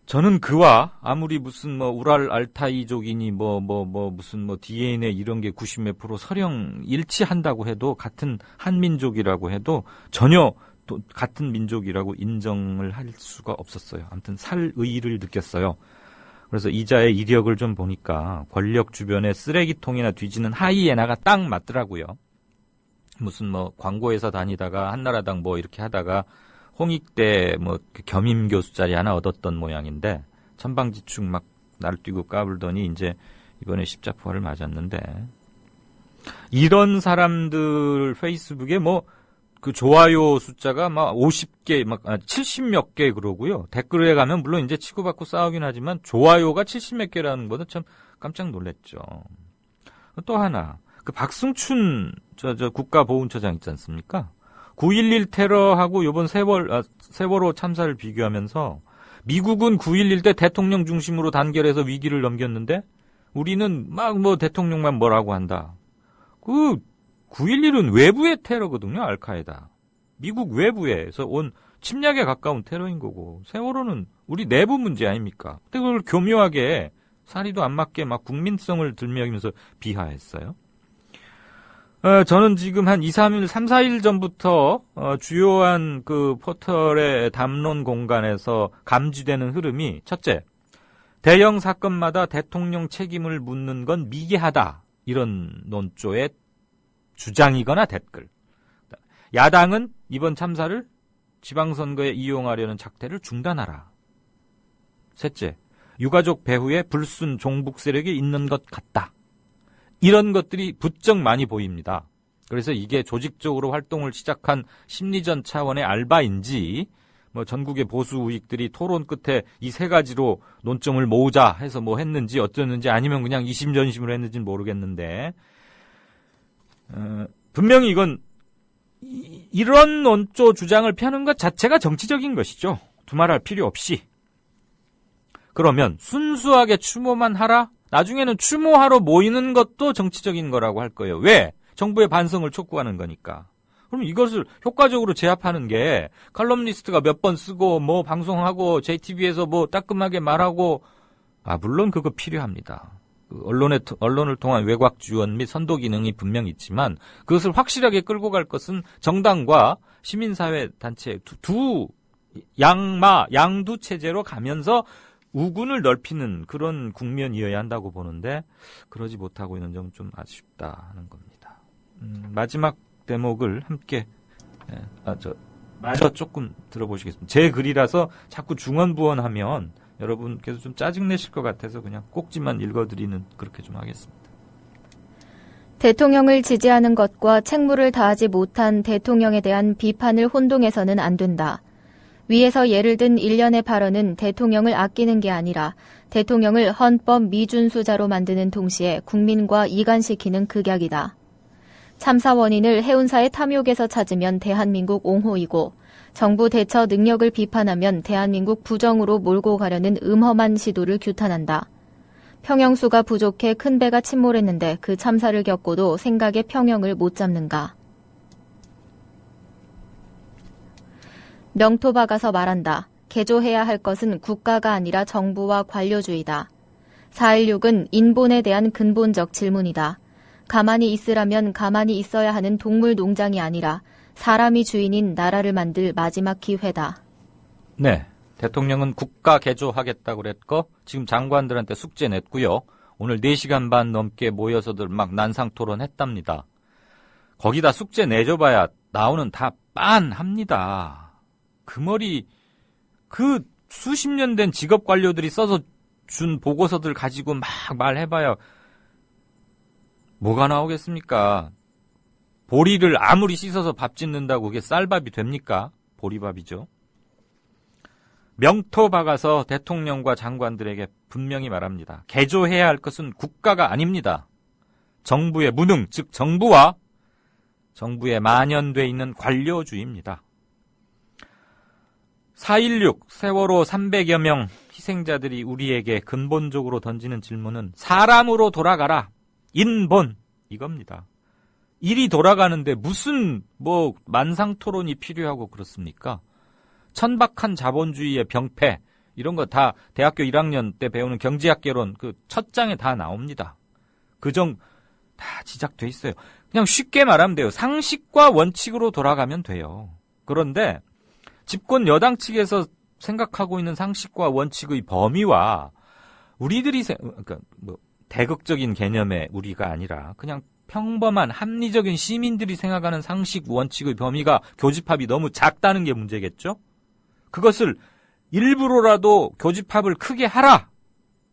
저는 그와 아무리 무슨 우랄 알타이족이니 무슨 DNA 이런 게 90몇 프로 서령 일치한다고 해도 같은 한민족이라고 해도 전혀 또 같은 민족이라고 인정을 할 수가 없었어요. 아무튼 살의를 느꼈어요. 그래서 이자의 이력을 좀 보니까 권력 주변에 쓰레기통이나 뒤지는 하이에나가 딱 맞더라고요. 무슨 광고회사 다니다가 한나라당 이렇게 하다가 홍익대 겸임 교수 자리 하나 얻었던 모양인데 천방지축 막 날뛰고 까불더니 이제 이번에 십자포화를 맞았는데 이런 사람들 페이스북에 그 좋아요 숫자가 50개, 70몇 개 그러고요. 댓글에 가면 물론 이제 치고받고 싸우긴 하지만 좋아요가 70몇 개라는 것은 참 깜짝 놀랐죠. 또 하나, 그 박승춘 국가보훈처장 있지 않습니까? 9.11 테러하고 요번 세월호 참사를 비교하면서 미국은 9.11 때 대통령 중심으로 단결해서 위기를 넘겼는데 우리는 대통령만 뭐라고 한다. 9.11은 외부의 테러거든요, 알카에다. 미국 외부에서 온 침략에 가까운 테러인 거고, 세월호는 우리 내부 문제 아닙니까? 근데 그걸 교묘하게 사리도 안 맞게 국민성을 들먹이면서 비하했어요. 저는 지금 한 3, 4일 전부터 주요한 그 포털의 담론 공간에서 감지되는 흐름이 첫째, 대형 사건마다 대통령 책임을 묻는 건 미개하다. 이런 논조의 주장이거나 댓글. 야당은 이번 참사를 지방선거에 이용하려는 작태를 중단하라. 셋째, 유가족 배후에 불순 종북 세력이 있는 것 같다. 이런 것들이 부쩍 많이 보입니다. 그래서 이게 조직적으로 활동을 시작한 심리전 차원의 알바인지 전국의 보수 우익들이 토론 끝에 이 세 가지로 논점을 모으자 해서 했는지 어쩌는지 아니면 그냥 이심전심으로 했는지는 모르겠는데 분명히 이건 이런 논조 주장을 펴는 것 자체가 정치적인 것이죠. 두말할 필요 없이. 그러면 순수하게 추모만 하라? 나중에는 추모하러 모이는 것도 정치적인 거라고 할 거예요. 왜? 정부의 반성을 촉구하는 거니까. 그럼 이것을 효과적으로 제압하는 게 칼럼니스트가 몇 번 쓰고 방송하고 JTBC에서 따끔하게 말하고 물론 그거 필요합니다. 언론을 통한 외곽 지원 및 선도 기능이 분명히 있지만 그것을 확실하게 끌고 갈 것은 정당과 시민사회 단체 양두 체제로 가면서 우군을 넓히는 그런 국면이어야 한다고 보는데 그러지 못하고 있는 점은 좀 아쉽다는 겁니다. 마지막 대목을 함께 조금 들어보시겠습니다. 제 글이라서 자꾸 중언부언하면 여러분께서 좀 짜증내실 것 같아서 그냥 꼭지만 읽어드리는 그렇게 좀 하겠습니다. 대통령을 지지하는 것과 책무를 다하지 못한 대통령에 대한 비판을 혼동해서는 안 된다. 위에서 예를 든 일련의 발언은 대통령을 아끼는 게 아니라 대통령을 헌법 미준수자로 만드는 동시에 국민과 이간시키는 극약이다. 참사 원인을 해운사의 탐욕에서 찾으면 대한민국 옹호이고 정부 대처 능력을 비판하면 대한민국 부정으로 몰고 가려는 음험한 시도를 규탄한다. 평형수가 부족해 큰 배가 침몰했는데 그 참사를 겪고도 생각의 평형을 못 잡는가. 명토 박아서 말한다. 개조해야 할 것은 국가가 아니라 정부와 관료주의다. 4.16은 인본에 대한 근본적 질문이다. 가만히 있으라면 가만히 있어야 하는 동물 농장이 아니라 사람이 주인인 나라를 만들 마지막 기회다. 네, 대통령은 국가 개조하겠다고 그랬고 지금 장관들한테 숙제 냈고요. 오늘 4시간 반 넘게 모여서들 난상 토론했답니다. 거기다 숙제 내줘봐야 나오는 다 빤합니다. 그 머리 수십 년 된 직업 관료들이 써서 준 보고서들 가지고 말해봐야 뭐가 나오겠습니까? 보리를 아무리 씻어서 밥 짓는다고 그게 쌀밥이 됩니까? 보리밥이죠. 명토 박아서 대통령과 장관들에게 분명히 말합니다. 개조해야 할 것은 국가가 아닙니다. 정부의 무능, 즉 정부와 정부에 만연돼 있는 관료주의입니다. 4.16 세월호 300여 명 희생자들이 우리에게 근본적으로 던지는 질문은 사람으로 돌아가라. 인본. 이겁니다. 일이 돌아가는데 무슨 만상토론이 필요하고 그렇습니까? 천박한 자본주의의 병폐 이런 거 다 대학교 1학년 때 배우는 경제학개론 그 첫 장에 다 나옵니다. 다 지적돼 있어요. 그냥 쉽게 말하면 돼요. 상식과 원칙으로 돌아가면 돼요. 그런데 집권 여당 측에서 생각하고 있는 상식과 원칙의 범위와 우리들이 그러니까 대극적인 개념의 우리가 아니라 그냥 평범한 합리적인 시민들이 생각하는 상식 원칙의 범위가 교집합이 너무 작다는 게 문제겠죠? 그것을 일부러라도 교집합을 크게 하라.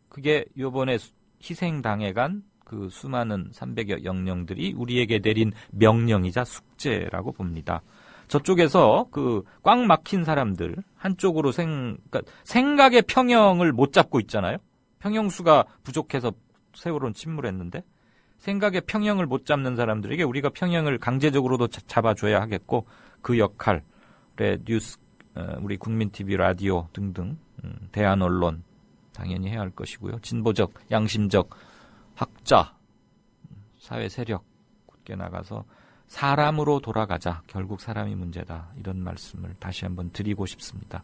그게 이번에 희생당해간 그 수많은 300여 영령들이 우리에게 내린 명령이자 숙제라고 봅니다. 저쪽에서 그 꽉 막힌 사람들 한쪽으로 그러니까 생각의 평형을 못 잡고 있잖아요. 평형수가 부족해서 세월호는 침몰했는데 생각의 평형을 못 잡는 사람들에게 우리가 평형을 강제적으로도 잡아줘야 하겠고 그 역할에 뉴스, 우리 국민TV, 라디오 등등 대한 언론 당연히 해야 할 것이고요. 진보적, 양심적 학자, 사회 세력 굳게 나가서 사람으로 돌아가자. 결국 사람이 문제다. 이런 말씀을 다시 한번 드리고 싶습니다.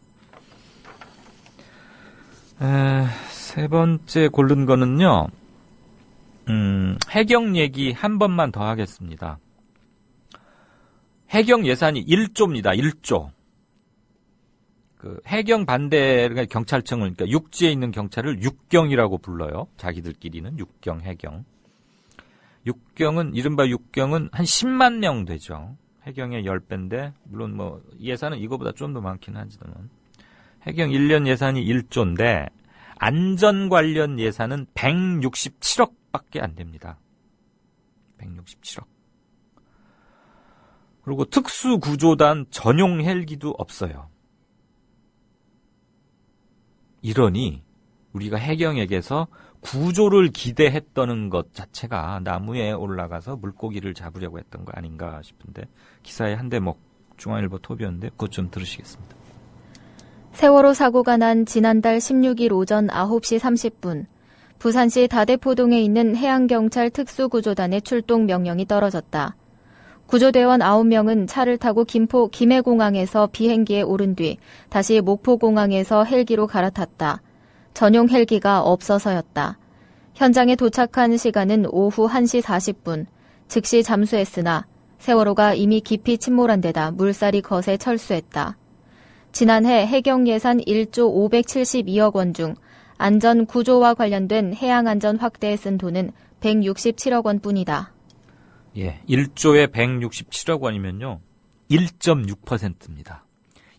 세 번째 고른 거는요. 해경 얘기 한 번만 더 하겠습니다. 해경 예산이 1조입니다. 1조. 그 해경 반대 경찰청을 그러니까 육지에 있는 경찰을 육경이라고 불러요. 자기들끼리는 육경, 해경. 육경은 이른바 육경은 한 10만 명 되죠. 해경의 10배인데 물론 예산은 이거보다 좀 더 많긴 하지만 해경 1년 예산이 1조인데 안전 관련 예산은 167억밖에 안 됩니다. 167억. 그리고 특수구조단 전용 헬기도 없어요. 이러니 우리가 해경에게서 구조를 기대했다는 것 자체가 나무에 올라가서 물고기를 잡으려고 했던 거 아닌가 싶은데 기사에 한 대목 중앙일보 톱이었는데 그것 좀 들으시겠습니다. 세월호 사고가 난 지난달 16일 오전 9시 30분 부산시 다대포동에 있는 해양경찰 특수구조단의 출동 명령이 떨어졌다. 구조대원 9명은 차를 타고 김포 김해공항에서 비행기에 오른 뒤 다시 목포공항에서 헬기로 갈아탔다. 전용 헬기가 없어서였다. 현장에 도착한 시간은 오후 1시 40분. 즉시 잠수했으나 세월호가 이미 깊이 침몰한 데다 물살이 거세 철수했다. 지난해 해경 예산 1조 572억 원 중 안전 구조와 관련된 해양안전 확대에 쓴 돈은 167억 원뿐이다. 예, 1조에 167억 원이면요. 1.6%입니다.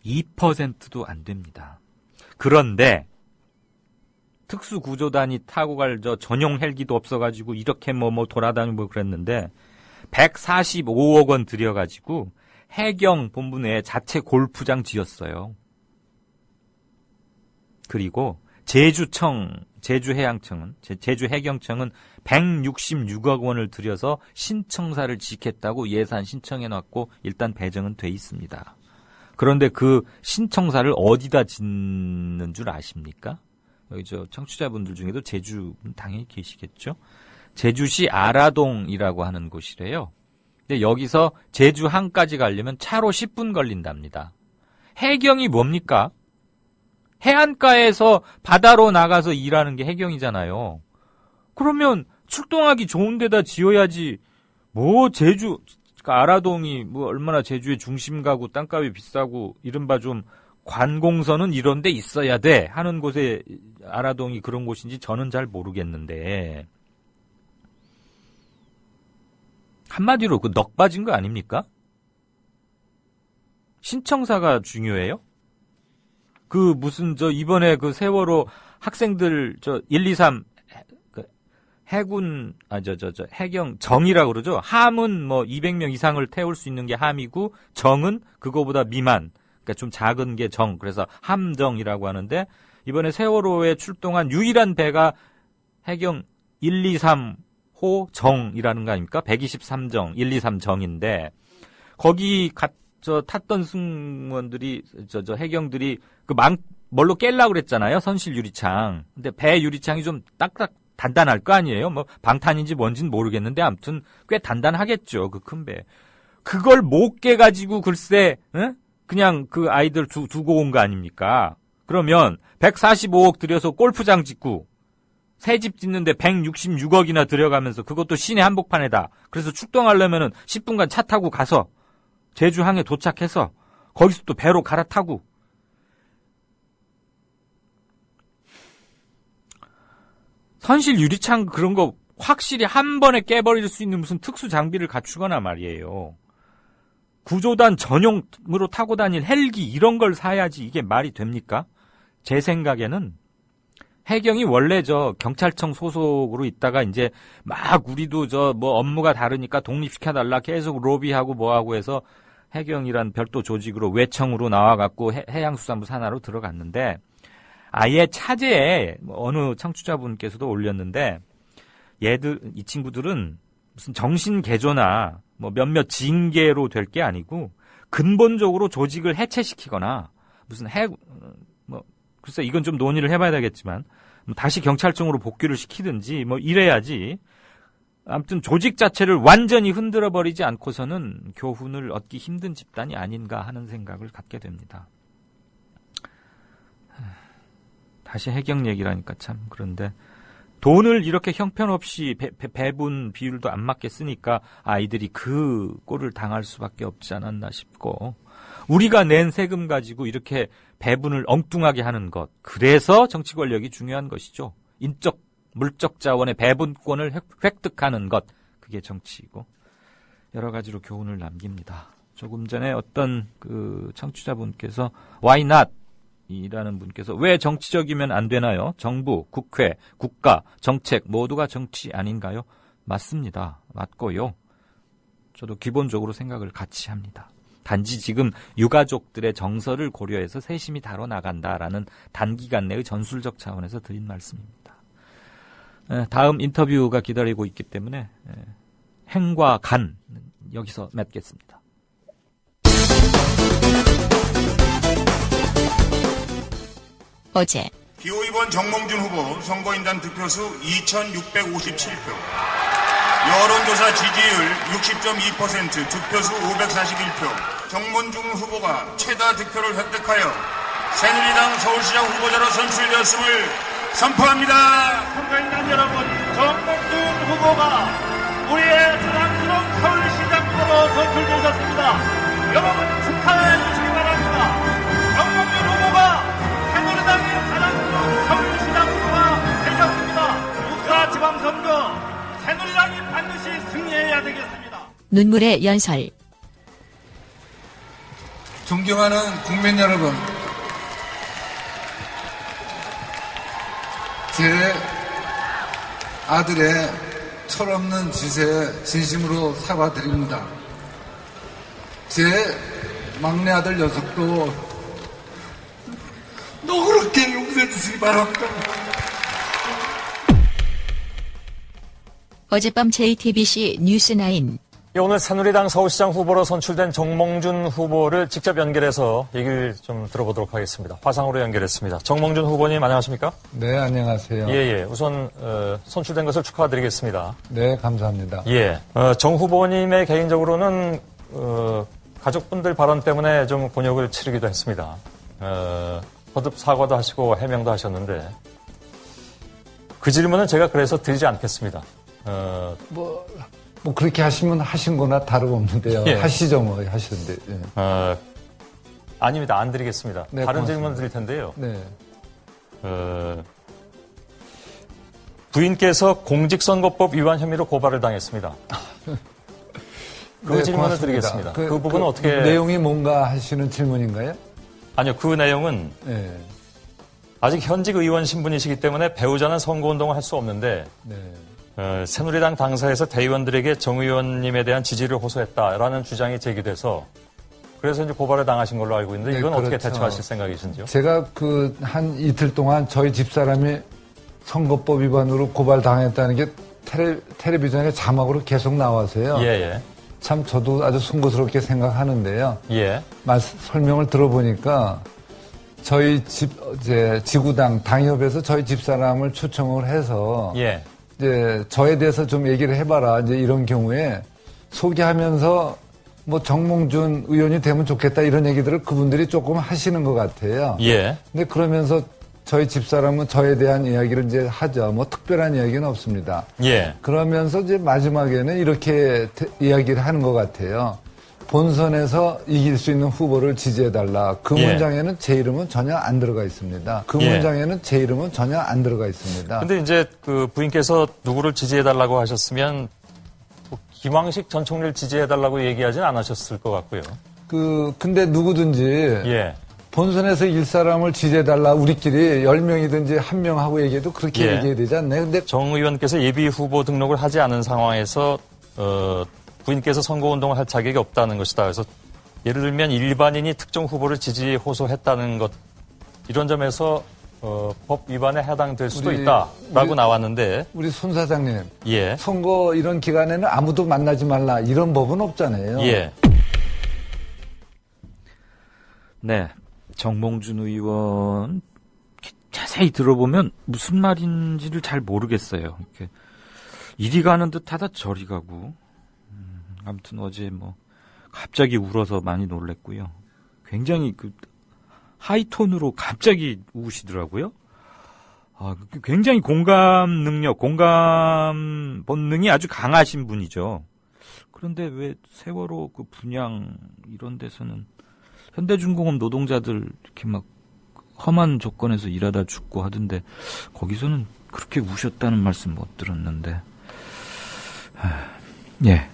2%도 안 됩니다. 그런데 특수구조단이 타고 갈 전용 헬기도 없어가지고 이렇게 돌아다니고 그랬는데 145억 원 들여가지고 해경 본부 내에 자체 골프장 지었어요. 그리고 제주해양청은, 제주해경청은 166억 원을 들여서 신청사를 짓겠다고 예산 신청해놨고 일단 배정은 돼 있습니다. 그런데 그 신청사를 어디다 짓는 줄 아십니까? 여기 청취자분들 중에도 제주 당연히 계시겠죠? 제주시 아라동이라고 하는 곳이래요. 근데 여기서 제주항까지 가려면 차로 10분 걸린답니다. 해경이 뭡니까? 해안가에서 바다로 나가서 일하는 게 해경이잖아요. 그러면 출동하기 좋은 데다 지어야지. 제주, 아라동이 얼마나 제주의 중심가고 땅값이 비싸고 이른바 좀 관공서는 이런 데 있어야 돼 하는 곳에 아라동이 그런 곳인지 저는 잘 모르겠는데 한마디로 넋 빠진 거 아닙니까? 신청사가 중요해요? 이번에 세월호 학생들 1, 2, 3 해군 해경 정이라고 그러죠. 함은 200명 이상을 태울 수 있는 게 함이고 정은 그거보다 미만. 그러니까 좀 작은 게 정. 그래서 함정이라고 하는데 이번에 세월호에 출동한 유일한 배가 해경 1, 2, 3호 정이라는 거 아닙니까? 123정, 1, 2, 3정인데 거기 탔던 승무원들이, 해경들이 뭘로 깰라 그랬잖아요. 선실 유리창. 근데 배 유리창이 좀 딱딱 단단할 거 아니에요? 뭐, 방탄인지 뭔지는 모르겠는데, 아무튼 꽤 단단하겠죠. 그 큰 배. 그걸 못 깨가지고 글쎄, 응? 그냥 그 아이들 두고 온 거 아닙니까? 그러면 145억 들여서 골프장 짓고, 새 집 짓는데 166억이나 들여가면서 그것도 시내 한복판에다. 그래서 출동하려면은 10분간 차 타고 가서 제주항에 도착해서 거기서 또 배로 갈아타고. 선실 유리창 그런 거 확실히 한 번에 깨버릴 수 있는 무슨 특수 장비를 갖추거나 말이에요. 구조단 전용으로 타고 다닐 헬기 이런 걸 사야지 이게 말이 됩니까? 제 생각에는 해경이 원래 경찰청 소속으로 있다가 이제 막 우리도 업무가 다르니까 독립시켜달라 계속 로비하고 뭐하고 해서 해경이란 별도 조직으로 외청으로 나와갖고 해양수산부 산하로 들어갔는데 아예 차제에 어느 청취자분께서도 올렸는데 이 친구들은 무슨 정신 개조나 몇몇 징계로 될 게 아니고 근본적으로 조직을 해체시키거나 무슨 글쎄 이건 좀 논의를 해봐야 되겠지만 다시 경찰청으로 복귀를 시키든지 이래야지. 아무튼 조직 자체를 완전히 흔들어버리지 않고서는 교훈을 얻기 힘든 집단이 아닌가 하는 생각을 갖게 됩니다. 다시 해경 얘기라니까 참 그런데 돈을 이렇게 형편없이 배분 비율도 안 맞게 쓰니까 아이들이 그 꼴을 당할 수밖에 없지 않았나 싶고 우리가 낸 세금 가지고 이렇게 배분을 엉뚱하게 하는 것. 그래서 정치 권력이 중요한 것이죠. 인적, 물적 자원의 배분권을 획득하는 것. 그게 정치이고 여러 가지로 교훈을 남깁니다. 조금 전에 어떤 그 청취자분께서 Why not? 이라는 분께서 왜 정치적이면 안 되나요? 정부, 국회, 국가, 정책 모두가 정치 아닌가요? 맞습니다. 맞고요. 저도 기본적으로 생각을 같이 합니다. 단지 지금 유가족들의 정서를 고려해서 세심히 다뤄나간다라는 단기간 내의 전술적 차원에서 드린 말씀입니다. 다음 인터뷰가 기다리고 있기 때문에 행과 간 여기서 맺겠습니다. 어제 기호 2번 정몽준 후보 선거인단 득표수 2,657표, 여론조사 지지율 60.2%, 득표수 541표, 정몽준 후보가 최다 득표를 획득하여 새누리당 서울시장 후보자로 선출되었음을 선포합니다. 선거인단 여러분, 정몽준 후보가 우리의 자랑스러운 서울시장 후보로 선출되셨습니다. 여러분 축하해 주시기 바랍니다. 정몽준 후보가 새누리당의 자랑스러운 서울시장 후보가 되셨습니다. 6.4 지방선거 새누리당이 반드시 승리해야 되겠습니다. 눈물의 연설. 존경하는 국민 여러분, 제 아들의 철없는 짓에 진심으로 사과드립니다. 제 막내 아들 녀석도 너그럽게 용서해 주시기 바랍니다. 어젯밤 JTBC 뉴스9. 오늘 새누리당 서울시장 후보로 선출된 정몽준 후보를 직접 연결해서 얘기를 좀 들어보도록 하겠습니다. 화상으로 연결했습니다. 정몽준 후보님 안녕하십니까? 네, 안녕하세요. 예. 우선 선출된 것을 축하드리겠습니다. 네, 감사합니다. 예. 정 후보님의 개인적으로는 가족분들 발언 때문에 좀 곤욕을 치르기도 했습니다. 거듭 사과도 하시고 해명도 하셨는데 그 질문은 제가 그래서 드리지 않겠습니다. 뭐 그렇게 하시면 하신 거나 다름없는데요. 예. 하시죠, 뭐 하시는데. 예. 아닙니다. 안 드리겠습니다. 네, 다른 고맙습니다. 질문 드릴 텐데요. 네. 부인께서 공직선거법 위반 혐의로 고발을 당했습니다. 그 네, 질문을 고맙습니다. 드리겠습니다. 그 부분은 어떻게 내용이 뭔가 하시는 질문인가요? 아니요. 그 내용은 네. 아직 현직 의원 신분이시기 때문에 배우자는 선거운동을 할 수 없는데 네. 새누리당 당사에서 대의원들에게 정 의원님에 대한 지지를 호소했다라는 주장이 제기돼서 그래서 이제 고발을 당하신 걸로 알고 있는데 네, 이건 어떻게 그렇죠. 대처하실 생각이신지요? 제가 한 이틀 동안 저희 집사람이 선거법 위반으로 고발당했다는 게 텔레비전에 자막으로 계속 나와서요. 예. 참 저도 아주 송구스럽게 생각하는데요. 예. 설명을 들어보니까 저희 지구당 당협에서 저희 집사람을 초청을 해서 예. 이제 저에 대해서 좀 얘기를 해봐라. 이제 이런 경우에 소개하면서 뭐 정몽준 의원이 되면 좋겠다 이런 얘기들을 그분들이 조금 하시는 것 같아요. 예. 근데 그러면서 저희 집사람은 저에 대한 이야기를 이제 하죠. 뭐 특별한 이야기는 없습니다. 예. 그러면서 이제 마지막에는 이렇게 이야기를 하는 것 같아요. 본선에서 이길 수 있는 후보를 지지해달라. 그 예. 문장에는 제 이름은 전혀 안 들어가 있습니다. 그 예. 문장에는 제 이름은 전혀 안 들어가 있습니다. 근데 이제 그 부인께서 누구를 지지해달라고 하셨으면 뭐 김황식 전 총리를 지지해달라고 얘기하진 않으셨을 것 같고요. 근데 누구든지 예. 본선에서 일 사람을 지지해달라 우리끼리 10명이든지 1명 하고 얘기해도 그렇게 예. 얘기해야 되지 않나요? 근데 정 의원께서 예비 후보 등록을 하지 않은 상황에서 부인께서 선거운동을 할 자격이 없다는 것이다. 그래서 예를 들면 일반인이 특정 후보를 지지 호소했다는 것 이런 점에서 법 위반에 해당될 수도 있다라고 나왔는데 우리 손 사장님 예. 선거 이런 기간에는 아무도 만나지 말라 이런 법은 없잖아요. 예. 네. 정몽준 의원 자세히 들어보면 무슨 말인지를 잘 모르겠어요. 이렇게 이리 가는 듯하다 저리 가고. 아무튼 어제 뭐 갑자기 울어서 많이 놀랬고요. 굉장히 하이톤으로 갑자기 우시더라고요. 굉장히 공감 능력, 공감 본능이 아주 강하신 분이죠. 그런데 왜 세월호 그 분양 이런 데서는 현대중공업 노동자들 이렇게 막 험한 조건에서 일하다 죽고 하던데 거기서는 그렇게 우셨다는 말씀 못 들었는데. 예.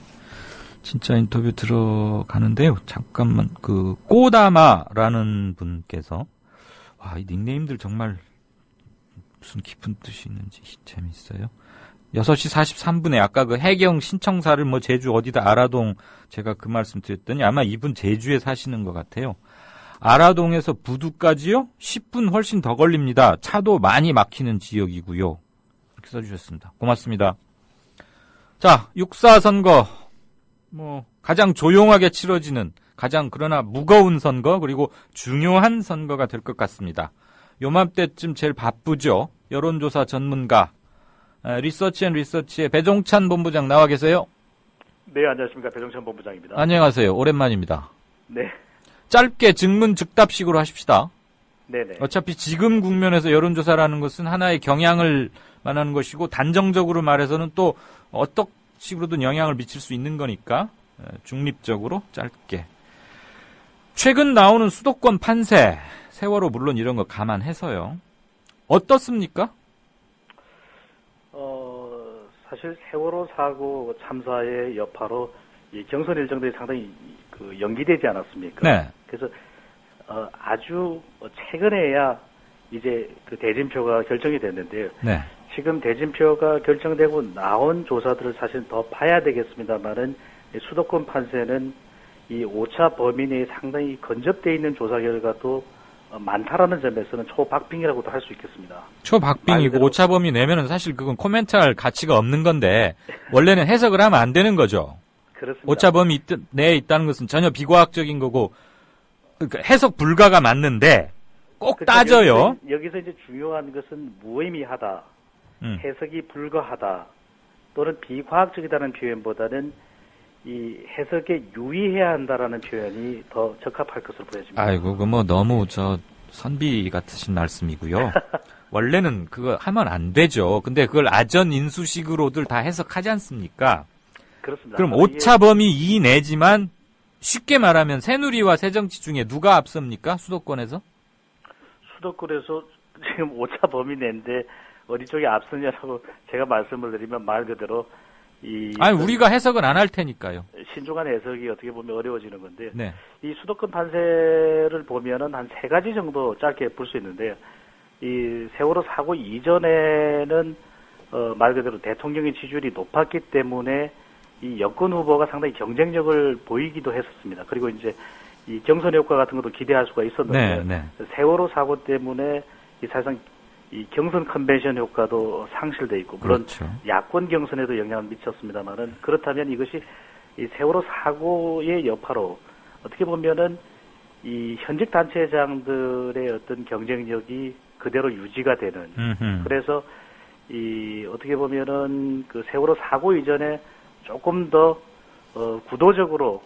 진짜 인터뷰 들어가는데요. 잠깐만, 꼬다마라는 분께서, 이 닉네임들 정말 무슨 깊은 뜻이 있는지 재밌어요. 6시 43분에 아까 해경 신청사를 제주 어디다 아라동 제가 그 말씀 드렸더니 아마 이분 제주에 사시는 것 같아요. 아라동에서 부두까지요? 10분 훨씬 더 걸립니다. 차도 많이 막히는 지역이고요. 이렇게 써주셨습니다. 고맙습니다. 자, 6.4 선거. 가장 조용하게 치러지는 그러나 무거운 선거 그리고 중요한 선거가 될 것 같습니다. 요맘때쯤 제일 바쁘죠. 여론조사 전문가 리서치앤리서치의 배종찬 본부장 나와 계세요? 네, 안녕하십니까. 배종찬 본부장입니다. 안녕하세요. 오랜만입니다. 네. 짧게 즉문즉답식으로 하십시다. 네네. 어차피 지금 국면에서 여론조사라는 것은 하나의 경향을 말하는 것이고 단정적으로 말해서는 또 어떤 식으로든 영향을 미칠 수 있는 거니까 중립적으로 짧게. 최근 나오는 수도권 판세, 세월호 물론 이런 거 감안해서요. 어떻습니까? 사실 세월호 사고 참사의 여파로 이 경선 일정들이 상당히 연기되지 않았습니까? 네. 그래서 아주 최근에야 이제 대진표가 결정이 됐는데요. 네. 지금 대진표가 결정되고 나온 조사들을 사실 더 봐야 되겠습니다만은 수도권 판세는 이 오차 범위 내에 상당히 근접되어 있는 조사 결과도 많다라는 점에서는 초박빙이라고도 할 수 있겠습니다. 초박빙이고 오차 범위 내면은 사실 그건 코멘트할 가치가 없는 건데 원래는 해석을 하면 안 되는 거죠. 그렇습니다. 오차 범위 내에 있다는 것은 전혀 비과학적인 거고 그러니까 해석 불가가 맞는데 꼭 따져요. 여기서 이제 중요한 것은 무의미하다. 해석이 불가하다 또는 비과학적이다는 표현보다는 이 해석에 유의해야 한다라는 표현이 더 적합할 것으로 보여집니다. 아이고, 너무 선비 같으신 말씀이고요. 원래는 그거 하면 안 되죠. 근데 그걸 아전 인수식으로들 다 해석하지 않습니까? 그렇습니다. 그럼 오차 범위 이내지만 쉽게 말하면 새누리와 새정치 중에 누가 앞섭니까? 수도권에서? 수도권에서 지금 오차 범위 내인데 어디 쪽이 앞서냐라고 제가 말씀을 드리면 말 그대로 우리가 해석은 안 할 테니까요. 신중한 해석이 어떻게 보면 어려워지는 건데 네. 이 수도권 판세를 보면은 한 3가지 정도 짧게 볼 수 있는데요. 이 세월호 사고 이전에는 말 그대로 대통령의 지지율이 높았기 때문에 이 여권 후보가 상당히 경쟁력을 보이기도 했었습니다. 그리고 이제 이 경선 효과 같은 것도 기대할 수가 있었는데 네. 세월호 사고 때문에 이 사실상 이 경선 컨벤션 효과도 상실돼 있고 물론 그렇죠. 야권 경선에도 영향을 미쳤습니다만은 그렇다면 이것이 이 세월호 사고의 여파로 어떻게 보면은 이 현직 단체장들의 어떤 경쟁력이 그대로 유지가 되는 그래서 이 어떻게 보면은 그 세월호 사고 이전에 조금 더 구도적으로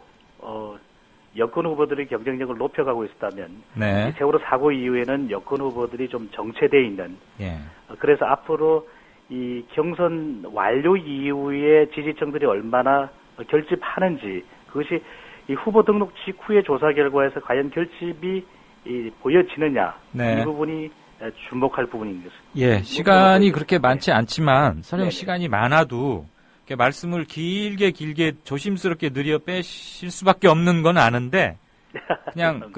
여권 후보들의 경쟁력을 높여가고 있었다면 네. 이 세월호 사고 이후에는 여권 후보들이 좀 정체돼 있는 예. 그래서 앞으로 이 경선 완료 이후에 지지층들이 얼마나 결집하는지 그것이 이 후보 등록 직후의 조사 결과에서 과연 결집이 보여지느냐 네. 이 부분이 주목할 부분인 것입니다. 예, 시간이 그렇게 많지 네. 않지만 설령 네네. 시간이 많아도 이렇게 말씀을 길게 조심스럽게 느려 빼실 수밖에 없는 건 아는데 그냥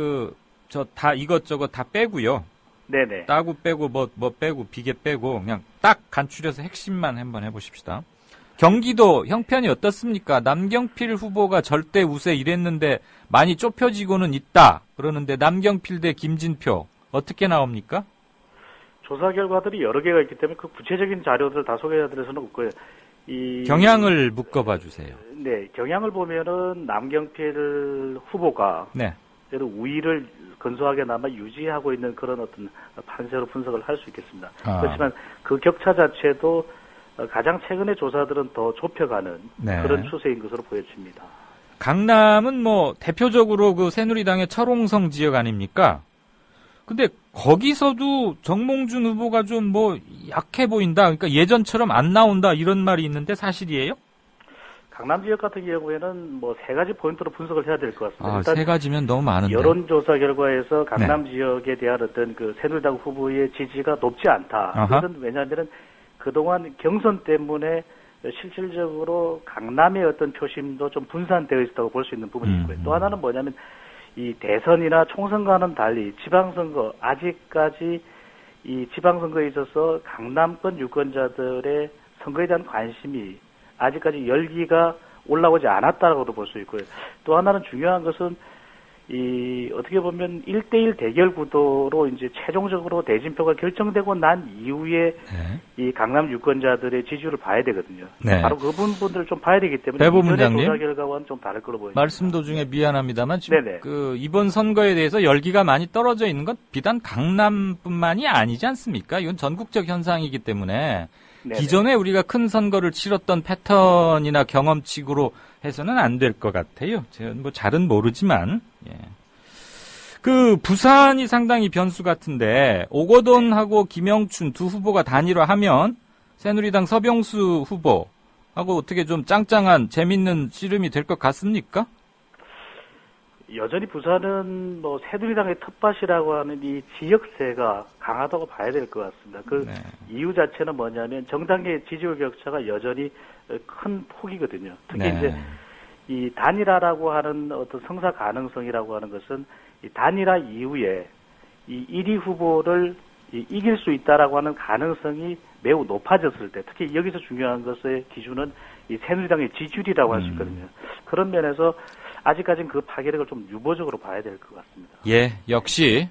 저 다 이것저것 다 빼고요. 네네. 따고 빼고 뭐 빼고 비계 빼고 그냥 딱 간추려서 핵심만 한번 해보십시다. 경기도 형편이 어떻습니까? 남경필 후보가 절대 우세 이랬는데 많이 좁혀지고는 있다. 그러는데 남경필 대 김진표 어떻게 나옵니까? 조사 결과들이 여러 개가 있기 때문에 그 구체적인 자료들을 다 소개해드릴 수는 없고요. 경향을 묶어봐 주세요. 네, 경향을 보면은 남경필 후보가 네. 그래도 우위를 근소하게나마 유지하고 있는 그런 어떤 판세로 분석을 할 수 있겠습니다. 그렇지만 그 격차 자체도 가장 최근의 조사들은 더 좁혀가는 네. 그런 추세인 것으로 보여집니다. 강남은 뭐 대표적으로 그 새누리당의 철옹성 지역 아닙니까? 근데 거기서도 정몽준 후보가 좀 뭐 약해 보인다. 그러니까 예전처럼 안 나온다 이런 말이 있는데 사실이에요? 강남 지역 같은 경우에는 뭐 세 가지 포인트로 분석을 해야 될 것 같습니다. 일단 세 가지면 너무 많은데. 여론조사 결과에서 강남 지역에 대한 어떤 그 새누리당 후보의 지지가 높지 않다. 그것은 왜냐하면은 그동안 경선 때문에 실질적으로 강남의 어떤 표심도 좀 분산되어 있었다고 볼 수 있는 부분이 있고요. 또 하나는 뭐냐면 이 대선이나 총선과는 달리 지방선거 아직까지 이 지방선거에 있어서 강남권 유권자들의 선거에 대한 관심이 아직까지 열기가 올라오지 않았다라고도 볼 수 있고요. 또 하나는 중요한 것은 이 어떻게 보면 1대1 대결 구도로 이제 최종적으로 대진표가 결정되고 난 이후에 이 강남 유권자들의 지지율을 봐야 되거든요. 네. 바로 그 부분들을 좀 봐야 되기 때문에 배보 이전의 문장님. 조사 결과와는 좀 다를 걸로 보입니다. 말씀 도중에 미안합니다만 지금 네네. 이번 선거에 대해서 열기가 많이 떨어져 있는 건 비단 강남뿐만이 아니지 않습니까? 이건 전국적 현상이기 때문에 네네. 기존에 우리가 큰 선거를 치렀던 패턴이나 경험칙으로 해서는 안 될 것 같아요. 제가 뭐 잘은 모르지만 그 부산이 상당히 변수 같은데 오거돈하고 김영춘 두 후보가 단일화하면 새누리당 서병수 후보하고 어떻게 좀 짱짱한 재밌는 씨름이 될 것 같습니까? 여전히 부산은 뭐 새누리당의 텃밭이라고 하는 이 지역세가 강하다고 봐야 될 것 같습니다. 그 이유 자체는 뭐냐면 정당의 지지율 격차가 여전히 큰 폭이거든요. 특히 이제 이 단일화라고 하는 어떤 성사 가능성이라고 하는 것은 이 단일화 이후에 이 1위 후보를 이길 수 있다라고 하는 가능성이 매우 높아졌을 때, 특히 여기서 중요한 것의 기준은 이 새누리당의 지지율이라고 할 수 있거든요. 그런 면에서 아직까지는 그 파괴력을 좀 유보적으로 봐야 될 것 같습니다. 예, 역시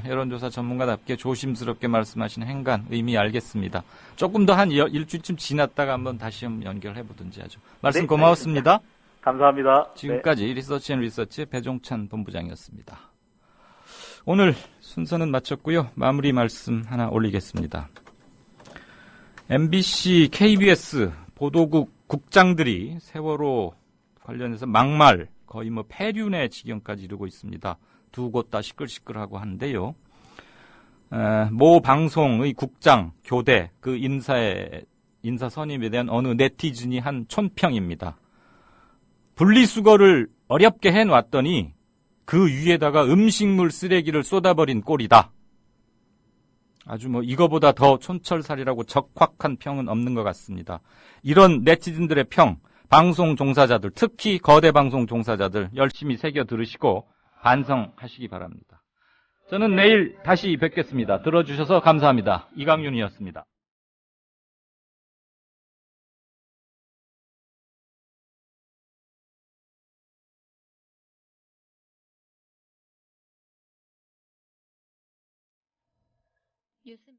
여론조사 전문가답게 조심스럽게 말씀하신 행간 의미 알겠습니다. 조금 더 한 일주일쯤 지났다가 한번 다시 한번 연결해보든지 하죠. 말씀 고마웠습니다. 알겠습니다. 감사합니다. 지금까지 리서치앤리서치의 배종찬 본부장이었습니다. 오늘 순서는 마쳤고요. 마무리 말씀 하나 올리겠습니다. MBC, KBS 보도국 국장들이 세월호 관련해서 막말 거의 뭐 폐륜의 지경까지 이르고 있습니다. 두 곳 다 시끌시끌하고 하는데요. 모 방송의 국장, 교대 그 인사 선임에 대한 어느 네티즌이 한 촌평입니다. 분리수거를 어렵게 해놨더니 그 위에다가 음식물 쓰레기를 쏟아버린 꼴이다. 아주 뭐 이거보다 더 촌철살이라고 적확한 평은 없는 것 같습니다. 이런 네티즌들의 평, 방송 종사자들, 특히 거대 방송 종사자들 열심히 새겨 들으시고 반성하시기 바랍니다. 저는 내일 다시 뵙겠습니다. 들어주셔서 감사합니다. 이강윤이었습니다. 뉴스